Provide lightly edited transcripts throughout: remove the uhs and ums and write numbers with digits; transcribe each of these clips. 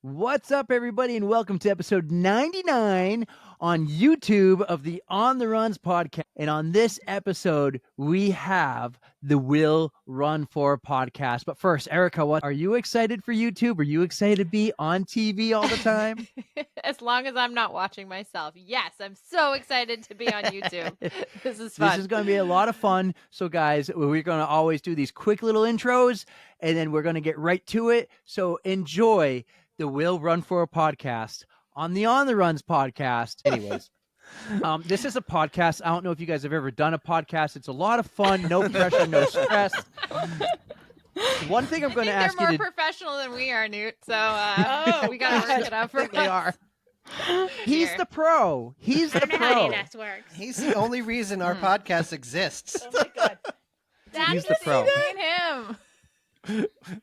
What's up, everybody, and welcome to episode 99 on YouTube of the On the Runs podcast. And on this episode, we have the Will Run For podcast. But first, Erica, are you excited for YouTube? Are you excited to be on TV all the time? As long as I'm not watching myself. Yes, I'm so excited to be on YouTube. This is fun. This is going to be a lot of fun. So, guys, we're going to always do these quick little intros, and then we're going to get right to it. So enjoy the Will Run For a podcast on the On the Runs podcast. Anyways, this is a podcast. I don't know if you guys have ever done a podcast. It's a lot of fun, no pressure, no stress. One thing I'm going to ask you they're more professional than we are, Newt. So we got to work it out for us. They are. He's the pro. He's the pro. This works. He's the only reason our podcast exists. Oh my god. He's the pro. Me and him.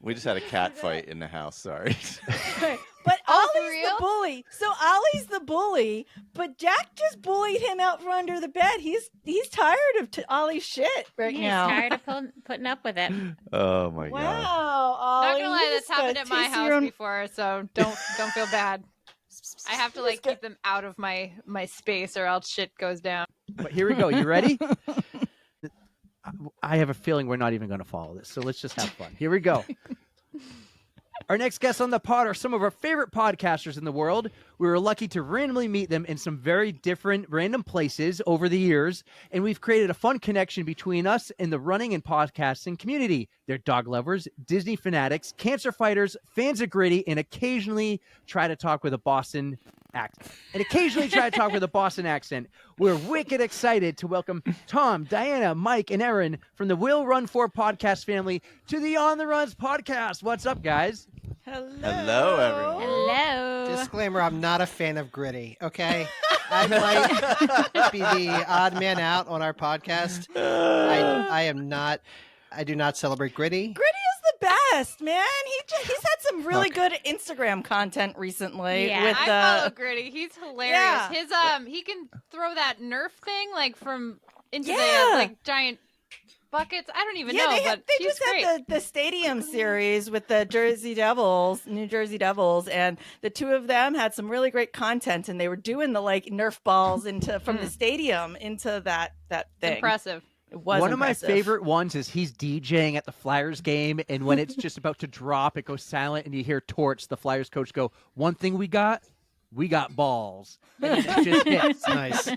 We just had a cat fight in the house. Sorry. But Oh, for Ollie's real? the bully. So Ollie's the bully, but Jack just bullied him out from under the bed. He's tired of Ollie's shit right He's now. tired of putting up with it. Oh my god. Wow, Ollie. Not gonna lie, you that's just happened at my taste your house own- before, so don't feel bad. I have to like keep them out of my space, or else shit goes down. But here we go. You ready? I have a feeling we're not even going to follow this, so let's just have fun. Here we go. Our next guests on the pod are some of our favorite podcasters in the world. We were lucky to randomly meet them in some very different random places over the years, and we've created a fun connection between us and the running and podcasting community. They're dog lovers, Disney fanatics, cancer fighters, fans of Gritty, and occasionally try to talk with a Boston accent. We're wicked excited to welcome Tom, Diana, Mike, and Aaron from the Will Run For podcast family to the On the Runs podcast. What's up, guys? Hello, everyone. Hello. Disclaimer, I'm not a fan of Gritty, okay? I might be the odd man out on our podcast. I do not celebrate Gritty. Gritty is the best, man. He's had some really good Instagram content recently. Yeah. with I follow Gritty. He's hilarious. Yeah. His he can throw that Nerf thing like from into Yeah. the like giant buckets. I don't even know, but they he's just great. had the stadium series with the New Jersey Devils, and the two of them had some really great content, and they were doing the like Nerf balls from the stadium into that thing. Impressive. It was One of my impressive. favorite ones is he's DJing at the Flyers game, and when it's just about to drop, it goes silent, and you hear Torch, the Flyers coach, go, "One thing we got balls." And then it just hits. Nice.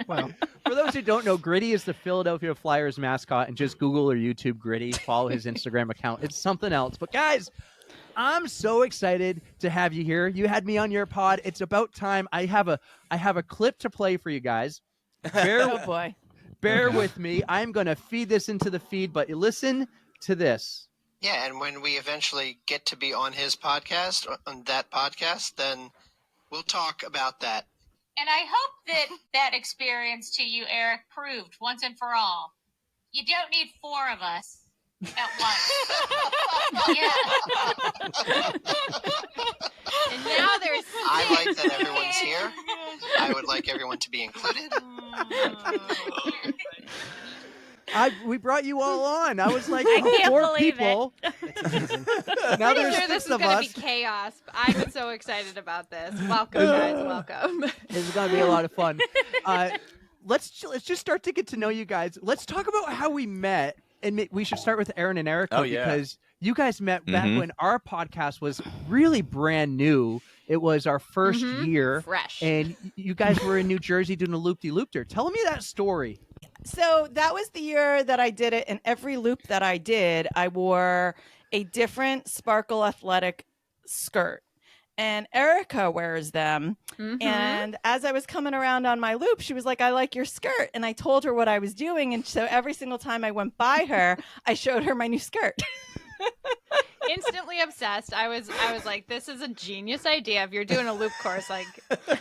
Well, For those who don't know, Gritty is the Philadelphia Flyers mascot, and just Google or YouTube Gritty. Follow his Instagram account. It's something else. But guys, I'm so excited to have you here. You had me on your pod. It's about time. I have a clip to play for you guys. Oh boy. Bear with me. I'm going to feed this into the feed, but listen to this. Yeah, and when we eventually get to be on his podcast, on that podcast, then we'll talk about that. And I hope that experience to you, Eric, proved once and for all. You don't need four of us at once. Yeah. And now there's I like that everyone's here. I would like everyone to be included. We brought you all on. I was like, I can't four believe people. it's amazing. Now pretty there's sure this six is of going to us. be chaos. I'm so excited about this. Welcome, guys. Welcome. It's going to be a lot of fun. Let's just start to get to know you guys. Let's talk about how we met. And we should start with Aaron and Erica Oh, yeah. because you guys met back when our podcast was really brand new. It was our first year. Fresh. And you guys were in New Jersey doing a loop-de-loop-der. Tell me that story. So that was the year that I did it, and every loop that I did, I wore a different Sparkle Athletic skirt. And Erica wears them. And as I was coming around on my loop, she was like, "I like your skirt." And I told her what I was doing. And so every single time I went by her, I showed her my new skirt. Instantly obsessed. I was like, this is a genius idea. If you're doing a loop course, like,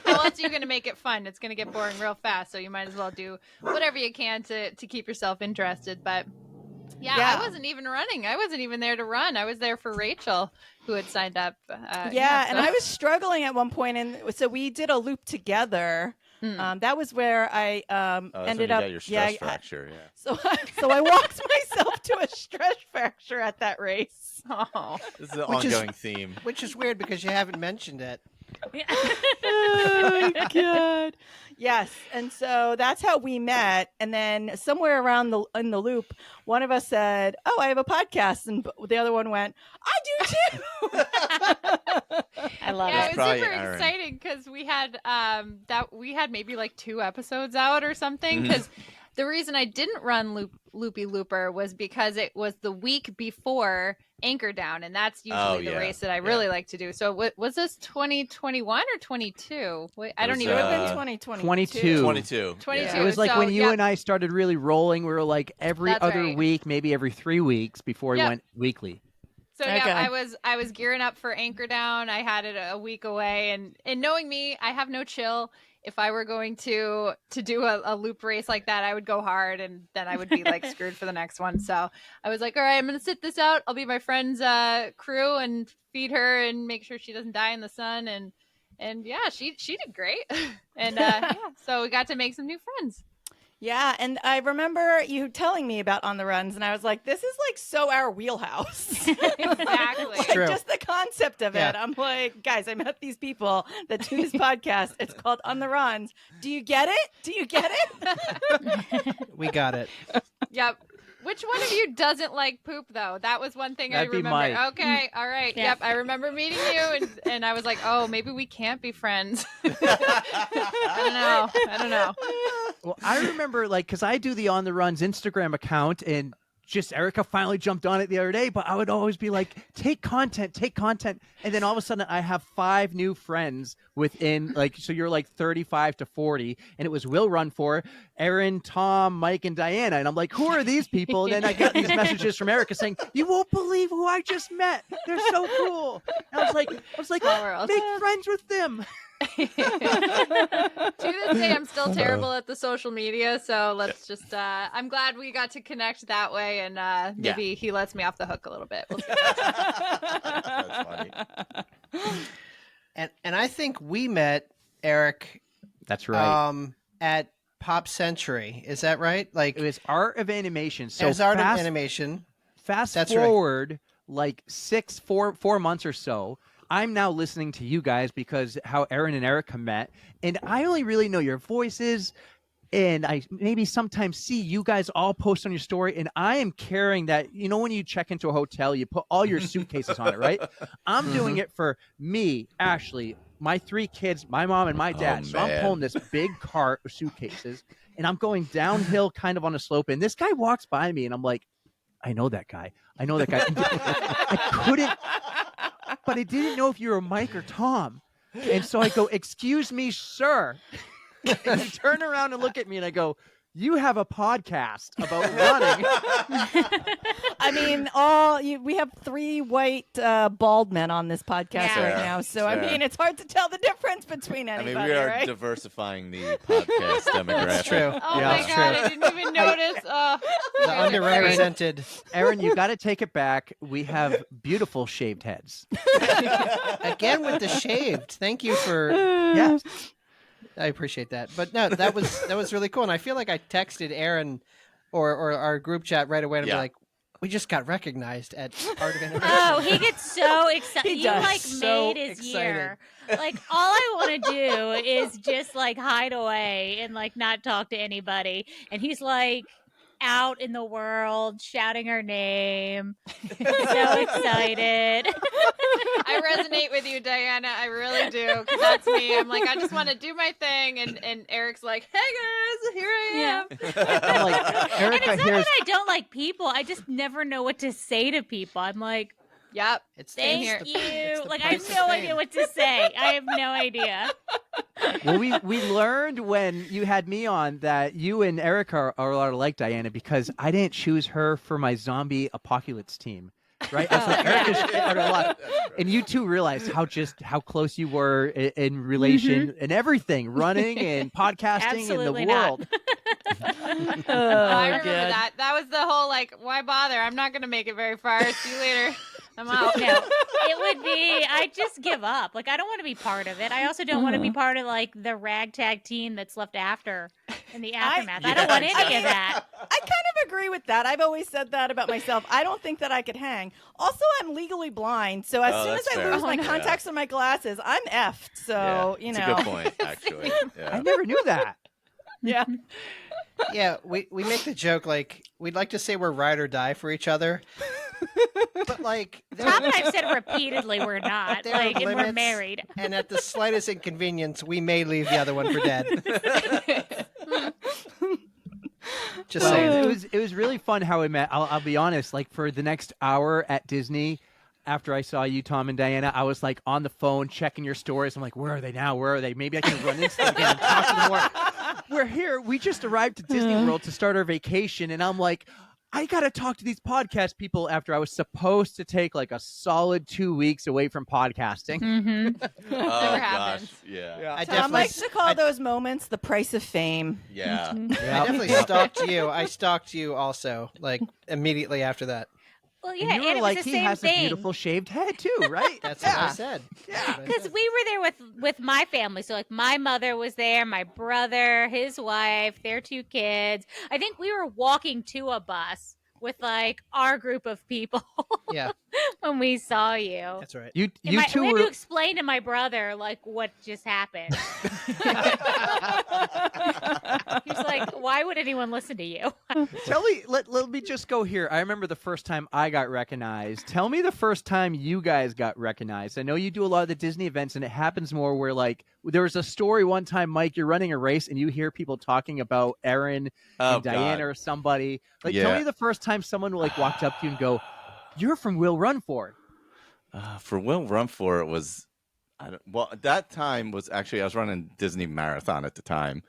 how else are you going to make it fun? It's going to get boring real fast. So you might as well do whatever you can to keep yourself interested. But yeah, I wasn't even running. I wasn't even there to run. I was there for Rachel, who had signed up. And I was struggling at one point, and so we did a loop together That was where I Oh, that's ended when up. you got your stress fracture. Yeah. So I walked myself to a stress fracture at that race. Oh. This is an Which is- ongoing theme. Which is weird because you haven't mentioned it. Oh God. Yes, and so that's how we met. And then somewhere around in the loop, one of us said, "Oh, I have a podcast," and the other one went, "I do too." I love Yeah, it. it was probably super Aaron. exciting because we had maybe like 2 episodes out or something. Because the reason I didn't run Loopy Looper was because it was the week before Anchor Down, and that's usually the yeah. race that I really like to do. So was this 2021 or 22? I don't was, even It would have know. been 2022. 22. 22. 22. Yeah. It was like So, when you yep. and I started really rolling. We were like every That's other right. week, maybe every 3 weeks before we Yep. went weekly. So Okay. yeah, I was gearing up for Anchor Down. I had it a week away, and knowing me, I have no chill. If I were going to do a loop race like that, I would go hard, and then I would be like screwed for the next one. So I was like, all right, I'm gonna sit this out. I'll be my friend's crew and feed her and make sure she doesn't die in the sun. And yeah, she did great. And yeah, so we got to make some new friends. Yeah, and I remember you telling me about On the Runs, and I was like, "This is like so our wheelhouse." Exactly. Like, true. just the concept of Yeah. it. I'm like, guys, I met these people that do this podcast. It's called On the Runs. Do you get it? Do you get it? We got it. Yep. Which one of you doesn't like poop, though? That was one thing That'd I be remember. Mike. Okay, all right. Yeah. Yep, I remember meeting you, and I was like, oh, maybe we can't be friends. I don't know. Well, I remember because I do the On the Runs Instagram account, and just Erica finally jumped on it the other day, but I would always be like, take content. And then all of a sudden I have 5 new friends within so you're like 35 to 40. And it was Will Run For, Aaron, Tom, Mike, and Diana. And I'm like, who are these people? And then I got these messages from Erica saying, you won't believe who I just met. They're so cool. And I was like, Small world. make friends with them. To this day, I'm still terrible at the social media, so let's just. I'm glad we got to connect that way, and maybe he lets me off the hook a little bit. We'll see. That's funny. And I think we met Eric That's right. at Pop Century. Is that right? Like It was Art of Animation. So as art of fast- animation. Fast That's right. forward like 4 months or so, I'm now listening to you guys because how Aaron and Erica met, and I only really know your voices, and I maybe sometimes see you guys all post on your story, and I am carrying that. You know, when you check into a hotel, you put all your suitcases on it, right? I'm doing it for me, Ashley, my 3 kids, my mom, and my dad. So I'm man. pulling this big cart of suitcases, and I'm going downhill kind of on a slope, and this guy walks by me, and I'm like, I know that guy. I couldn't, but I didn't know if you were Mike or Tom. And so I go, excuse me, sir. And you turn around and look at me and I go, you have a podcast about running. I mean, we have 3 white bald men on this podcast Yeah. right now, so I Fair. mean, it's hard to tell the difference between I anybody, mean, we are right? diversifying the podcast demographic. That's true. Oh Yeah, my it's god, I didn't even notice. Oh, The underrepresented. Aaron, you got to take it back. We have beautiful shaved heads. Again with the shaved. Thank you for Yeah. I appreciate that. But no, that was really cool. And I feel like I texted Aaron or our group chat right away and be Yeah. like, we just got recognized at Art of Animation. Oh, he gets so excited. He You does. like So made his excited. year. Like all I want to do is just like hide away and like not talk to anybody. And he's like out in the world shouting our name. So excited. I resonate with you, Diana. I really do, because that's me. I'm like, I just want to do my thing, and Eric's like, hey guys, here I am. I'm like, And Erica, it's not here's that I don't like people. I just never know what to say to people. I'm like, Yep. It's thank here. you. it's the Like I have price of no fame. idea what to say. I have no idea. well, we learned when you had me on that you and Erica are a lot like Diana because I didn't choose her for my zombie apocalypse team. Right? I was like, Erica's a lot. And you two realized how close you were in relation and everything, running and podcasting Absolutely in the not. world. I remember that. That was the whole like, why bother? I'm not gonna make it very far. See you later. I'm out. No, it would be, I just give up. Like, I don't want to be part of it. I also don't want to be part of, like, the ragtag team that's left after in the aftermath. I don't want any of that. I kind of agree with that. I've always said that about myself. I don't think that I could hang. Also, I'm legally blind, so as soon as that's I fair. lose my Oh, no. contacts and my glasses, I'm effed. So, you it's know. a good point, actually. I Yeah. never knew that. Yeah. Yeah, we make the joke like we'd like to say we're ride or die for each other, but like Tom and I've said repeatedly we're not. There are Like, and we're limits. married. and at the slightest inconvenience, we may leave the other one for dead. Just Well, saying. it was really fun how we met. I'll be honest. Like for the next hour at Disney, after I saw you, Tom and Diana, I was like on the phone checking your stories. I'm like, where are they now? Where are they? Maybe I can run into them again and talk to them more. We're here. We just arrived at Disney World to start our vacation, and I'm like, I got to talk to these podcast people after I was supposed to take like a solid 2 weeks away from podcasting. Mm-hmm. Oh, Never gosh. happens. Yeah. I Tom definitely, likes to call those moments the price of fame. Yeah. I definitely stalked you. I stalked you also, like immediately after that. Well, And yeah, you were and it like, was the he same has a thing. beautiful shaved head too, right? That's what I said. Because we were there with my family. So, like, my mother was there, my brother, his wife, their 2 kids. I think we were walking to a bus with, like, our group of people Yeah, when we saw you. that's right. You And you we two had were to explain to my brother, like, what just happened. He's like, why would anyone listen to you? Tell me, let me just go here. I remember the first time I got recognized. Tell me the first time you guys got recognized. I know you do a lot of the Disney events, and it happens more where, like, there was a story one time, Mike, you're running a race, and you hear people talking about Erin Oh, and Diana God. or somebody. Like, tell Yeah. me the first time someone, like, walked up to you and go, you're from Will Run For It. For Will Run For It was, at that time was actually, I was running Disney Marathon at the time.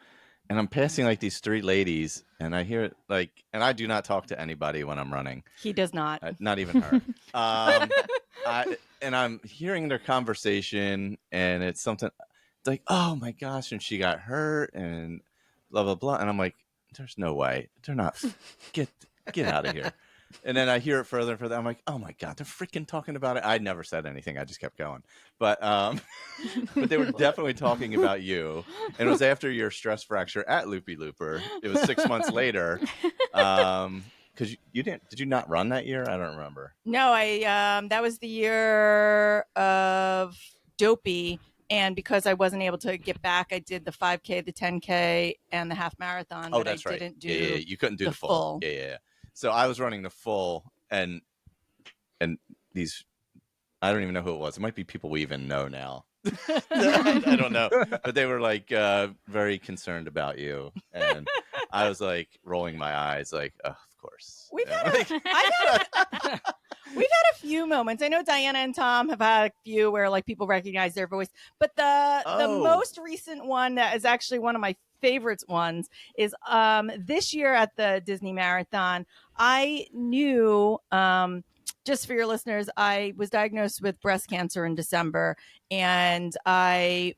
And I'm passing like these 3 ladies, and I hear like, and I do not talk to anybody when I'm running, He does not. not even her. And I'm hearing their conversation, and it's something it's like, oh my gosh, and she got hurt, and blah blah blah, and I'm like, there's no way, they're not. Get out of here. And then I hear it further and further. I'm like, oh my God, they're freaking talking about it. I never said anything. I just kept going. But but they were definitely talking about you. And it was after your stress fracture at Loopy Looper. It was 6 months later. Because you didn't, did you not run that year? I don't remember. No, that was the year of Dopey. And because I wasn't able to get back, I did the 5K, the 10K, and the half marathon. Oh, but that's I right. didn't do Yeah, you couldn't do the the full. full. Yeah. So I was running the full, and these, I don't even know who it was. It might be people we even know now. I don't know, but they were like very concerned about you, and I was like rolling my eyes, like, oh, of course. We've Yeah. had a few moments. I know Diana and Tom have had a few where like people recognize their voice, but the Oh. most recent one that is actually one of my favorite ones is this year at the Disney Marathon. I knew just for your listeners, I was diagnosed with breast cancer in December, and I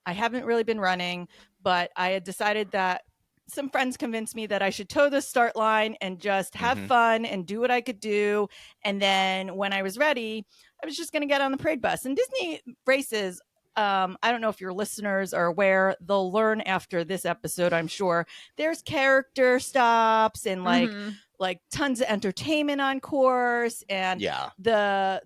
haven't really been running, but I had decided that some friends convinced me that I should toe the start line and just have fun and do what I could do. And then when I was ready, I was just going to get on the parade bus. And Disney races, I don't know if your listeners are aware, they'll learn after this episode, I'm sure. There's character stops and like tons of entertainment on course. And Yeah. the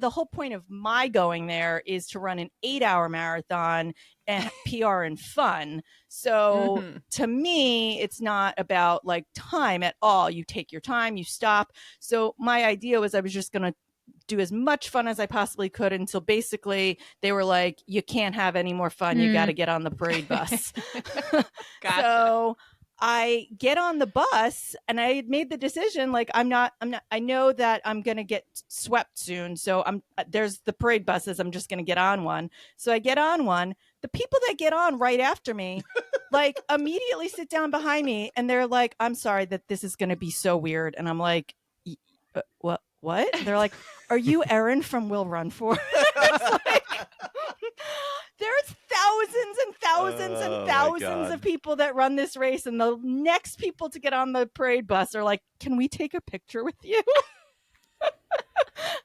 whole point of my going there is to run an 8-hour marathon and PR and fun. So to me, it's not about like time at all. You take your time, you stop. So my idea was I was just going to do as much fun as I possibly could until basically they were like, you can't have any more fun. You got to get on the parade bus. Gotcha. So I get on the bus and I had made the decision, like, I know that I'm going to get swept soon. So there's the parade buses. I'm just going to get on one. So I get on one. The people that get on right after me, like immediately sit down behind me and they're like, I'm sorry that this is going to be so weird. And I'm like, what? They're like, are you Erin from Will Run For? It's like, there's thousands and thousands Oh, and my thousands God. of people that run this race, and the next people to get on the parade bus are like, can we take a picture with you?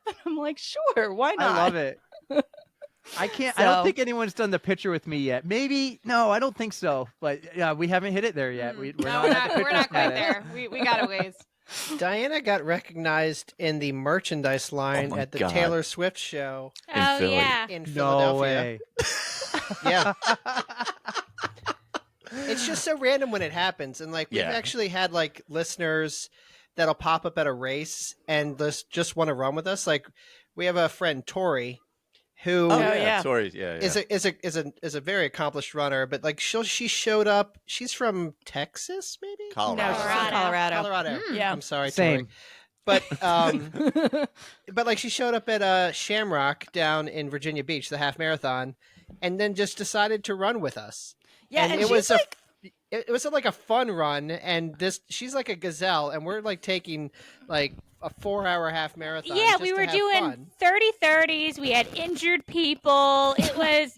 And I'm like, sure, why not? I love it. I can't. I don't think anyone's done the picture with me yet. Maybe no, I don't think so. But yeah, we haven't hit it there yet. We're No, not we're not quite there. We got a ways. Diana got recognized in the merchandise line my at the God. Taylor Swift show Oh Philly. yeah. in No Philadelphia. way. Yeah. It's just so random when it happens. And like we've Yeah. actually had like listeners that'll pop up at a race and just want to run with us. Like we have a friend Tori who Oh, yeah. yeah. Sorry. Yeah. is a very accomplished runner, but like she showed up. She's from Texas, maybe No, Colorado. she's from Colorado. Colorado. Yeah. I'm sorry, Same. Tori. But like she showed up at Shamrock down in Virginia Beach, the half marathon, and then just decided to run with us. Yeah, and and it she's was like, it was like a fun run, and she's like a gazelle, and we're like taking like a 4-hour half marathon. Yeah, just we to were have doing fun. 30-30s. We had injured people. It was,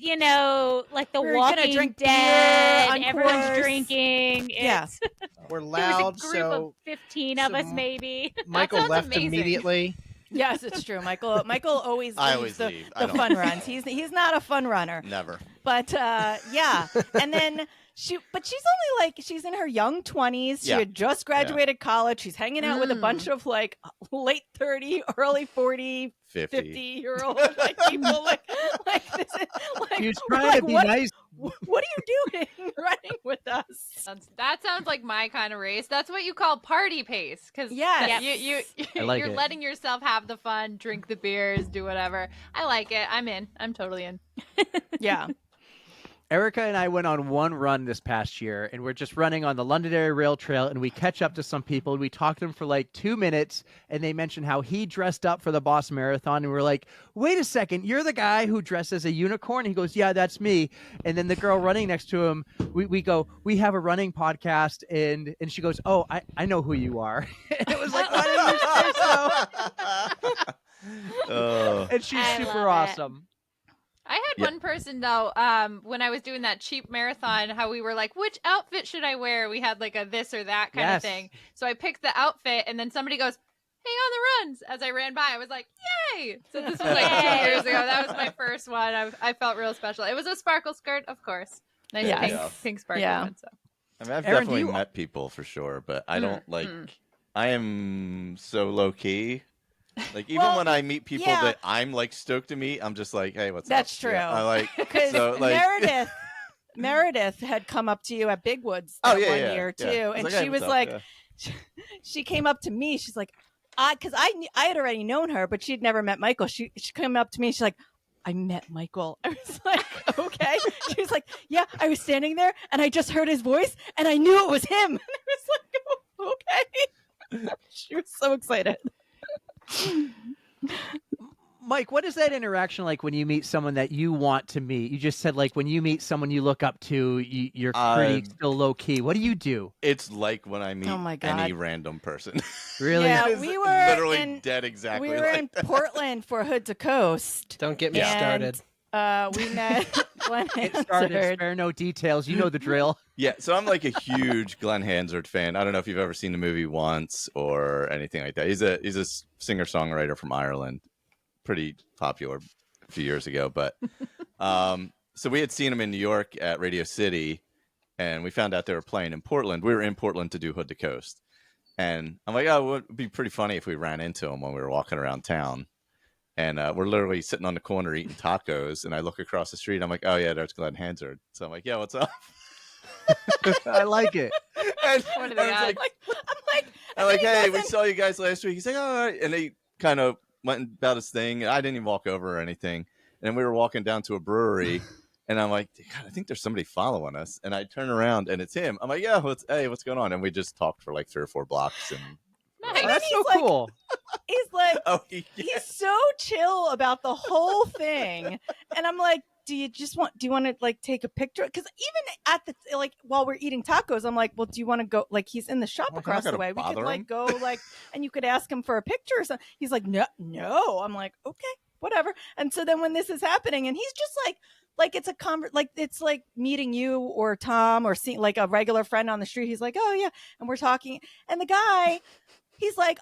like the We were gonna Walking drink beer Dead. on Everyone's course. drinking. Yeah. We're There loud, was a group of so 15 of so us, maybe. Michael sounds left amazing. immediately. yes, it's true. Michael always I leaves always leave. I the don't- fun runs. He's not a fun runner. Never. But yeah. And then she's only like she's in her young 20s. She Yeah. had just graduated college. She's hanging out with a bunch of like late 30, early 40, 50. 50-year-old like people like this is like He was trying like, to be what, nice. what are you doing running with us? That sounds like my kind of race. That's what you call party pace, because Yes. you I like you're it. letting yourself have the fun, drink the beers, do whatever. I like it. I'm in. I'm totally in. Yeah. Erica and I went on one run this past year, and we're just running on the Londonderry Rail Trail, and we catch up to some people, and we talk to them for like 2 minutes, and they mentioned how he dressed up for the Boston Marathon, and we're like, wait a second, you're the guy who dressed as a unicorn? He goes, yeah, that's me. And then the girl running next to him, we go, we have a running podcast, and she goes, oh, I know who you are. And it was like, why didn't you say so? Oh. And she's I super love it. awesome. I had Yeah. one person though, when I was doing that cheap marathon, how we were like, which outfit should I wear? We had like a this or that kind Yes. of thing. So I picked the outfit, and then somebody goes, hey, on the runs. As I ran by, I was like, yay! So this was like 2 Yay. years ago. That was my first one. I felt real special. It was a sparkle skirt, of course. Nice Yes. pink sparkle Yeah. one. So. I mean, I've Aaron, do definitely you- met people for sure, but I don't like. mm. I am so low key. Like even Well, when I meet people yeah. that I'm like stoked to meet, I'm just like, hey, what's up? That's true. Yeah, I like. Because So, like- Meredith had come up to you at Big Woods Oh that yeah, one yeah, year too, yeah. I and like, she hey, was what's up? like, Yeah. she came up to me. She's like, because I had already known her, but she'd never met Michael. She came up to me. She's like, I met Michael. I was like, okay. She was like, yeah, I was standing there and I just heard his voice and I knew it was him. And I was like, oh, okay. She was so excited. Mike, what is that interaction like when you meet someone that you want to meet? You just said like when you meet someone you look up to, you're pretty still low key. What do you do? It's like when I meet Oh my God. any random person. Really? Yeah, It's we were literally in- dead exactly. We were like in Portland for Hood to Coast. Don't get me And, started. We met Glenn It started. Hansard. Spare no details. You know the drill. Yeah, so I'm like a huge Glenn Hansard fan. I don't know if you've ever seen the movie once or anything like that. He's a singer songwriter from Ireland, pretty popular a few years ago. But so we had seen him in New York at Radio City, and we found out they were playing in Portland. We were in Portland to do Hood to Coast, and I'm like, oh, it would be pretty funny if we ran into him when we were walking around town. And we're literally sitting on the corner eating tacos, and I look across the street. I'm like, oh yeah, there's Glenn Hansard. So I'm like, yeah, what's up? I like it. And What are the I was odds? like, I'm like, hey, we saw you guys last week. He's like, all right. And he kind of went about his thing. I didn't even walk over or anything. And then we were walking down to a brewery, and I'm like, God, I think there's somebody following us. And I turn around, and it's him. I'm like, yeah, what's going on? And we just talked for like 3 or 4 blocks. And Nice. Oh, that's so He's like- cool. He's like, oh, he's so chill about the whole thing. And I'm like, do you want to like take a picture? Because even at the, like, while we're eating tacos, I'm like, well, do you want to go? Like, he's in the shop Well, I'm not across the gonna way. We could bother like him. go like, and you could ask him for a picture or something. He's like, no. I'm like, okay, whatever. And so then when this is happening and he's just like it's a like it's like meeting you or Tom or seeing like a regular friend on the street. He's like, oh yeah. And we're talking. And the guy, he's like,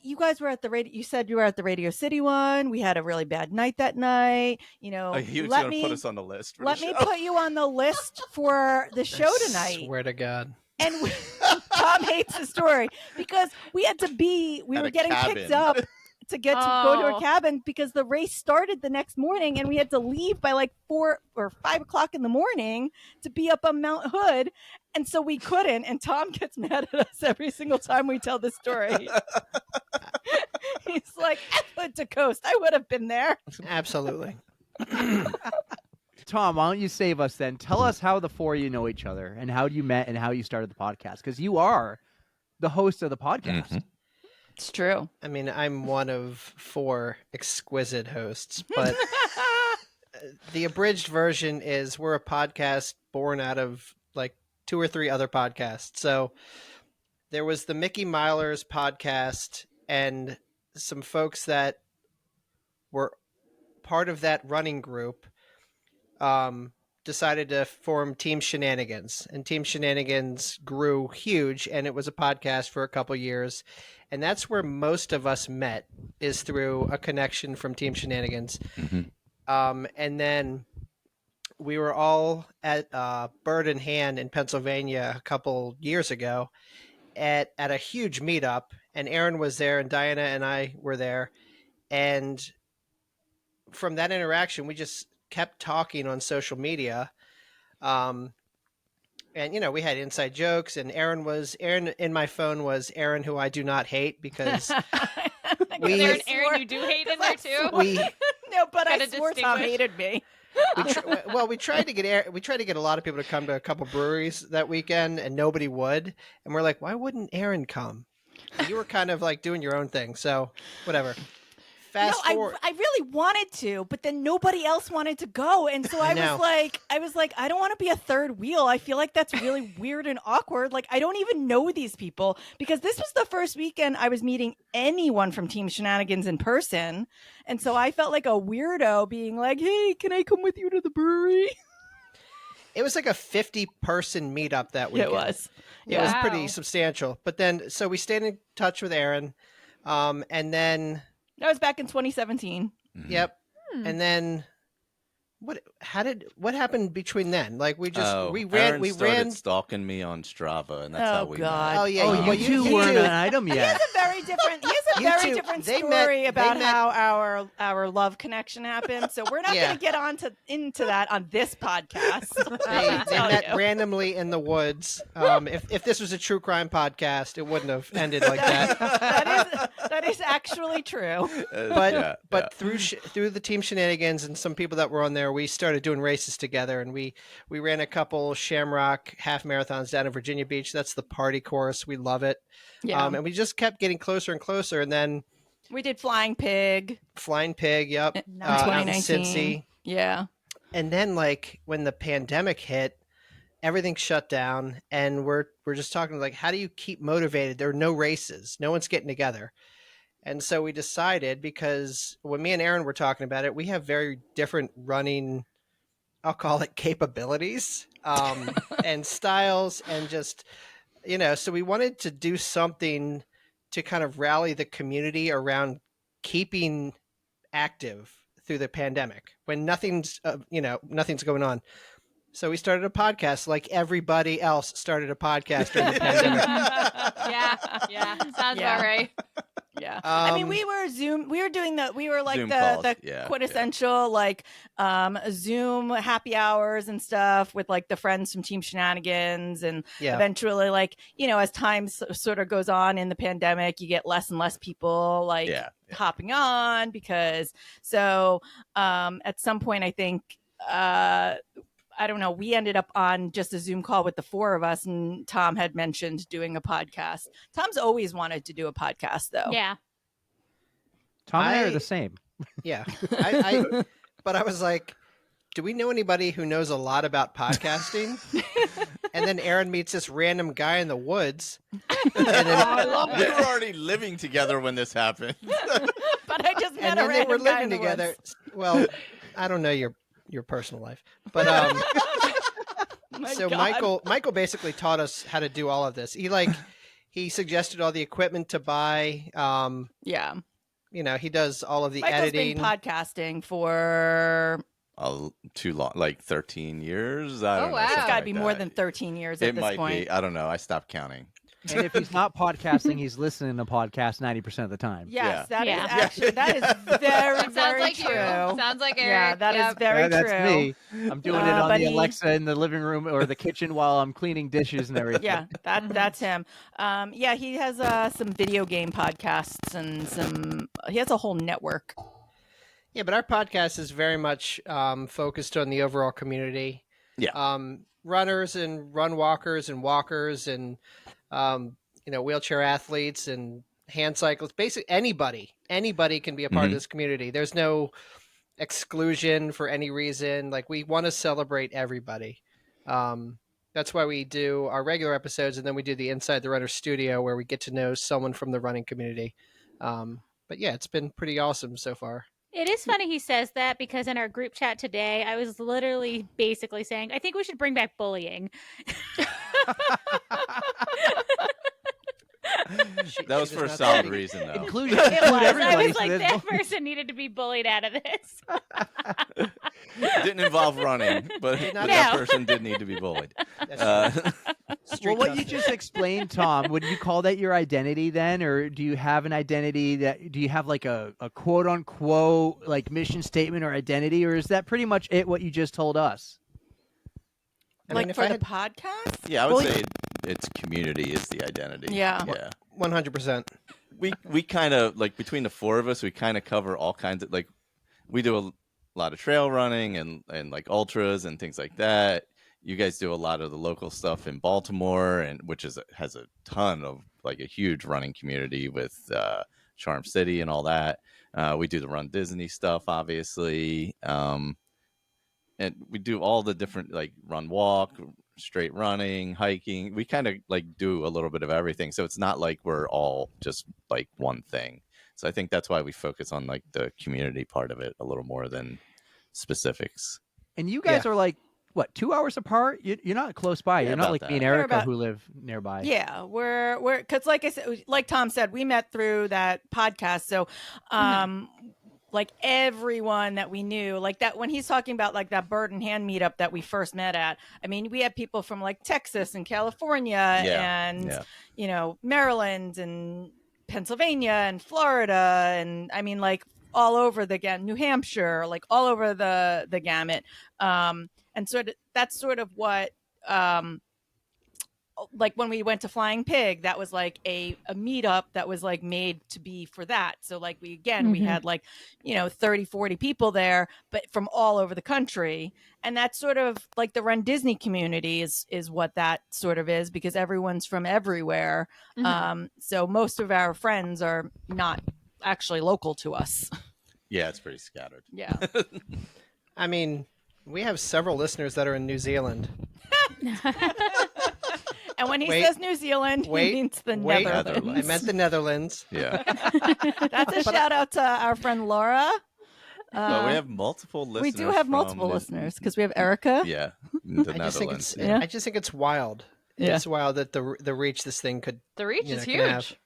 You guys were at the radio. You said you were at the Radio City one. We had a really bad night that night. You know, Oh, he was let going to me put us on the list. For let the me show. put you on the list for the show tonight. Swear to God. And Tom hates the story because we had to we At were a getting cabin. picked up to go to Oh. a cabin because the race started the next morning and we had to leave by like 4 or 5 o'clock in the morning to be up on Mount Hood. And so we couldn't. And Tom gets mad at us every single time we tell the story. He's like, Hood to coast. I would have been there. Absolutely. Tom, why don't you save us then? Tell us how the four of you know each other and how you met and how you started the podcast, because you are the host of the podcast. Mhm. It's true. I mean, I'm one of 4 exquisite hosts, but the abridged version is we're a podcast born out of like 2 or 3 other podcasts. So there was the Mickey Milers podcast, and some folks that were part of that running group decided to form Team Shenanigans, and Team Shenanigans grew huge, and it was a podcast for a couple years. And that's where most of us met, is through a connection from Team Shenanigans. Mhm. And then we were all at Bird in Hand in Pennsylvania a couple years ago at a huge meetup, and Aaron was there and Diana and I were there. And from that interaction, we just kept talking on social media. And, you know, we had inside jokes, and Aaron in my phone was Aaron, who I do not hate, because Is there an Aaron you do hate in there too? No, but I Gotta swore Tom distinguish. hated me. we tried to get a lot of people to come to a couple breweries that weekend, and nobody would. And we're like, why wouldn't Aaron come? And you were kind of like doing your own thing, so whatever. Fast forward. I really wanted to, but then nobody else wanted to go, and so I know. was like, I don't want to be a third wheel. I feel like that's really weird and awkward. Like, I don't even know these people, because this was the first weekend I was meeting anyone from Team Shenanigans in person, and so I felt like a weirdo being like, "Hey, can I come with you to the brewery?" It was like a 50-person meetup that weekend. It was. It was Wow. pretty substantial. But then, so we stayed in touch with Aaron, and then, That was back in 2017. Mhm. yep, Hmm. and then what happened between then? Like we Aaron we started ran. stalking me on Strava, and that's Oh, how we God. met. Oh yeah, Oh, well, you two weren't an item He has yet. a very different. He has a You very two, different they story met- about they met- how our love connection happened. So we're not Yeah. going to get into that on this podcast. They Tell met you. randomly in the woods. If this was a true crime podcast, it wouldn't have ended like that. that is actually true. But through the Team Shenanigans and some people that were on there, we started doing races together, and we ran a couple Shamrock half marathons down in Virginia Beach. That's the party course. We love it. Yeah, And we just kept getting closer and closer, and then we did Flying Pig. Flying Pig, yep, In out in 2019. Cincy. Yeah, And then like when the pandemic hit, everything shut down, and we're just talking like, how do you keep motivated? There are no races, no one's getting together. And so we decided, because when me and Aaron were talking about it, we have very different running, I'll call it, capabilities and styles, and just, you know, so we wanted to do something to kind of rally the community around keeping active through the pandemic when nothing's going on. So we started a podcast, like everybody else started a podcast during the pandemic. Yeah, sounds Yeah. about right. yeah. I mean, Um, we were doing we were like Zoom the calls. the Yeah, quintessential like Zoom happy hours and stuff with like the friends from Team Shenanigans, and Yeah. eventually, like, you know, as time sort of goes on in the pandemic, you get less and less people like hopping on, because so at some point I think I don't know, we ended up on just a Zoom call with the 4 of us, and Tom had mentioned doing a podcast. Tom's always wanted to do a podcast though. Yeah. Tom and I are I- the same. Yeah. But I was like, do we know anybody who knows a lot about podcasting? And then Aaron meets this random guy in the woods. And then, We were already living together when this happened. But I just met and a then they random were guy living in the together. woods. Well, I don't know your personal life. But My so God. Michael basically taught us how to do all of this. He he suggested all the equipment to buy. Yeah. He does all of the Michael's editing. been podcasting for Too long, like 13 years. I don't know. wow. it's something got to like be more that. than 13 years It at this might point. be. I don't know. I stopped counting. And if he's not podcasting, he's listening to podcasts 90% of the time. Yes, that is Yeah. actually that is very, Sounds very like true. you. Sounds like Eric. Yeah, that is Yep. very That's true. me. I'm doing it on but the he- Alexa in the living room or the kitchen while I'm cleaning dishes and everything. Yeah, that's him. Yeah, he has some video game podcasts and he has a whole network. Yeah, but our podcast is very much focused on the overall community. Yeah. Runners and run walkers and walkers and wheelchair athletes and hand cyclists. Basically, anybody can be a part of this community. There's no exclusion for any reason. Like, we want to celebrate everybody. That's why we do our regular episodes, and then we do the Inside the Runner Studio, where we get to know someone from the running community. But yeah, it's been pretty awesome so far. It is funny he says that, because in our group chat today, I was literally basically saying, I think we should bring back bullying. That was She for a does not solid think- reason, though. Inclusion. It was. I everybody. was like, So that person needed to be bullied out of this. It didn't involve running, but Did not- that No. person did need to be bullied. That's Uh, Well, what you just explained, Tom, would you call that your identity then? Or do you have an identity do you have like a quote unquote like mission statement or identity? Or is that pretty much it, what you just told us? I Like mean, if for I the had- podcast? yeah, I would Well, say it's community is the identity. Yeah. Yeah. 100%. We kind of, like, between the four of us, we kind of cover all kinds of, like, we do a lot of trail running and like ultras and things like that. You guys do a lot of the local stuff in Baltimore, and which has a ton of, like, a huge running community with Charm City and all that. We do the Run Disney stuff, obviously. And we do all the different, like, run walk, straight running, hiking. We kind of, like, do a little bit of everything. So it's not like we're all just like one thing. So I think that's why we focus on, like, the community part of it a little more than specifics. And you guys are like, what, 2 hours apart? You're not close by. Yeah, You're not about like me and that. We're Erica about- who live nearby. Yeah, we're because like I said, like Tom said, we met through that podcast. So, like everyone that we knew, like that when he's talking about like that bird and hand meetup that we first met at. I mean, we had people from like Texas and California and Maryland and Pennsylvania and Florida, and I mean like all over the New Hampshire, like all over the gamut. And sort of that's sort of what like when we went to Flying Pig, that was like a meetup that was like made to be for that. So like we had like 30 40 people there, but from all over the country. And that's sort of like the Run Disney community is what that sort of is, because everyone's from everywhere. So most of our friends are not actually local to us. Yeah, it's pretty scattered. Yeah. I mean, we have several listeners that are in New Zealand. And when he Wait. says New Zealand, he means the Netherlands. I meant the Netherlands. Yeah. That's a shout out to our friend Laura. But we have multiple listeners. We do have multiple from listeners because we have Erica. Yeah, in the I just think Netherlands. Yeah. I just think it's wild. Yeah. It's wild that the reach this thing could. The reach You is know, can have- huge.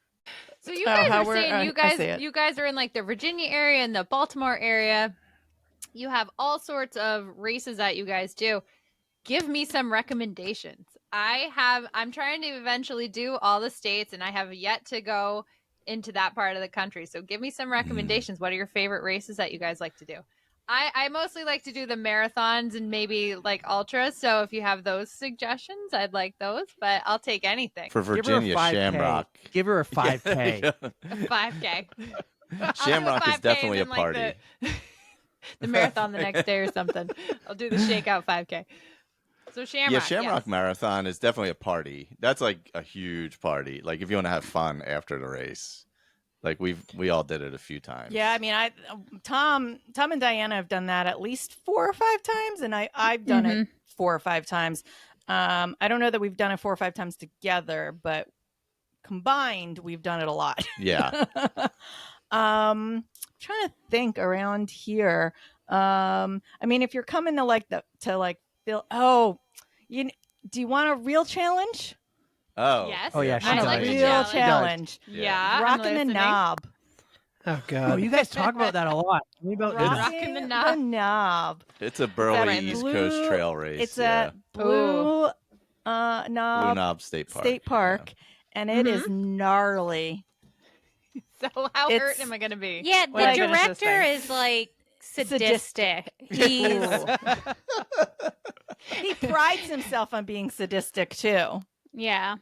So you Oh, guys how are we're- saying I see it. you guys are in like the Virginia area and the Baltimore area. You have all sorts of races that you guys do. Give me some recommendations. I'm trying to eventually do all the states, and I have yet to go into that part of the country. So give me some recommendations. What are your favorite races that you guys like to do? I mostly like to do the marathons and maybe like ultras. So if you have those suggestions, I'd like those, but I'll take anything. For Give her a Virginia, 5K. Shamrock. Give her a 5K. A 5K. I'll do Shamrock is 5K definitely a and then, party. Like, the marathon the next day or something. I'll do the shakeout 5K. So Shamrock. Yeah, Shamrock yes. Marathon is definitely a party. That's like a huge party. Like if you want to have fun after the race. Like we all did it a few times. Yeah, I mean, Tom and Diana have done that at least 4 or 5 times, and I've done it 4 or 5 times. I don't know that we've done it 4 or 5 times together, but combined, we've done it a lot. Yeah. Trying to think around here. I mean, if you're coming to feel, do you want a real challenge? Oh. Yes. Oh, yeah, I she That's does. like a the She real does. challenge. Yeah. I'm Rocking the listening. knob. Oh Oh, God. you guys talk about that a lot. Tell me about that. Rocking the The knob. knob. It's a It's burly that East blue- Coast trail race. It's yeah. at Blue Blue Knob Knob State Park. State Park, and it is gnarly. So how It's- hurt am I going to be? Yeah, when I the finish this director thing? is like Sadistic. sadistic. He prides himself on being sadistic too. Yeah.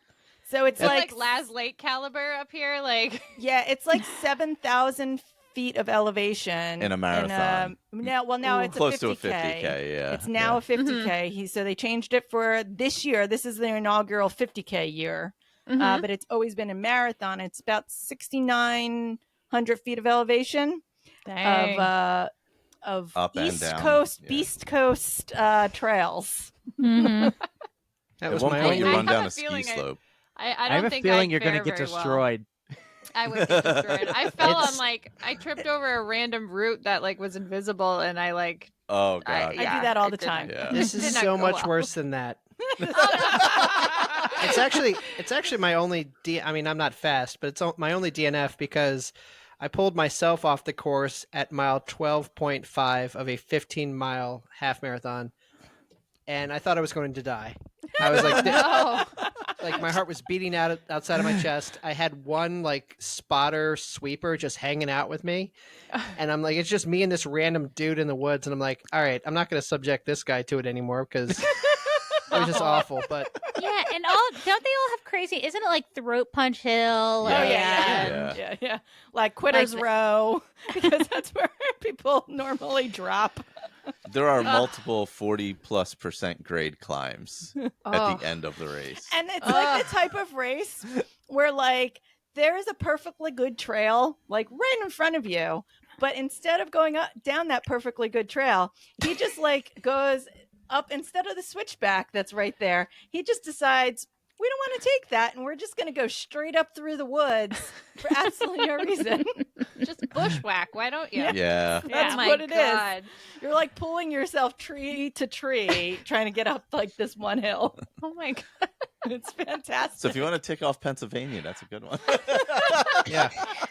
So it's It's like, like Laz Lake caliber up here. Like, yeah, it's like 7,000 feet of elevation In a marathon. Now it's Close a 50K. to a 50K, yeah. It's now a 50K. So they changed it for this year. This is their inaugural 50K year. mhm. But it's always been a marathon. It's about 6,900 feet of elevation Dang. of Up and East down, Coast, yeah. Beast Coast trails. Mhm. That At was one my point, you I run have down a a ski feeling slope. I I don't have a think feeling I'd you're going to fare get very well. destroyed. I would get destroyed. I fell on It's- I tripped over a random route that was invisible, and I Oh, God. I do that all the it did not- time. Yeah. This Did is not so go much well. worse than that. It's actually my only I mean, I'm not fast, but it's my only DNF because I pulled myself off the course at mile 12.5 of a 15-mile half marathon, and I thought I was going to die. I was like, no. like my heart was beating out outside of my chest. I had one like spotter sweeper just hanging out with me, and I'm like, it's just me and this random dude in the woods, and I'm like, all right, I'm not going to subject this guy to it anymore because it was just awful. But Yeah, and don't they all have crazy? Isn't it like Throat Punch Hill? Yeah. Oh yeah, Yeah. yeah, yeah. Like Quitter's Like Row, because that's where people normally drop. There are multiple 40+% grade climbs Oh. at the end of the race. And it's like the type of race where like there is a perfectly good trail like right in front of you, but instead of going down that perfectly good trail, he just like goes up instead of the switchback that's right there. He just decides we don't want to take that, and we're just going to go straight up through the woods for absolutely no reason. Just bushwhack. Why don't you? Yeah. That's Oh my what it is. God. You're like pulling yourself tree to tree, trying to get up like this one hill. Oh my God. It's fantastic. So if you want to tick off Pennsylvania, that's a good one. yeah,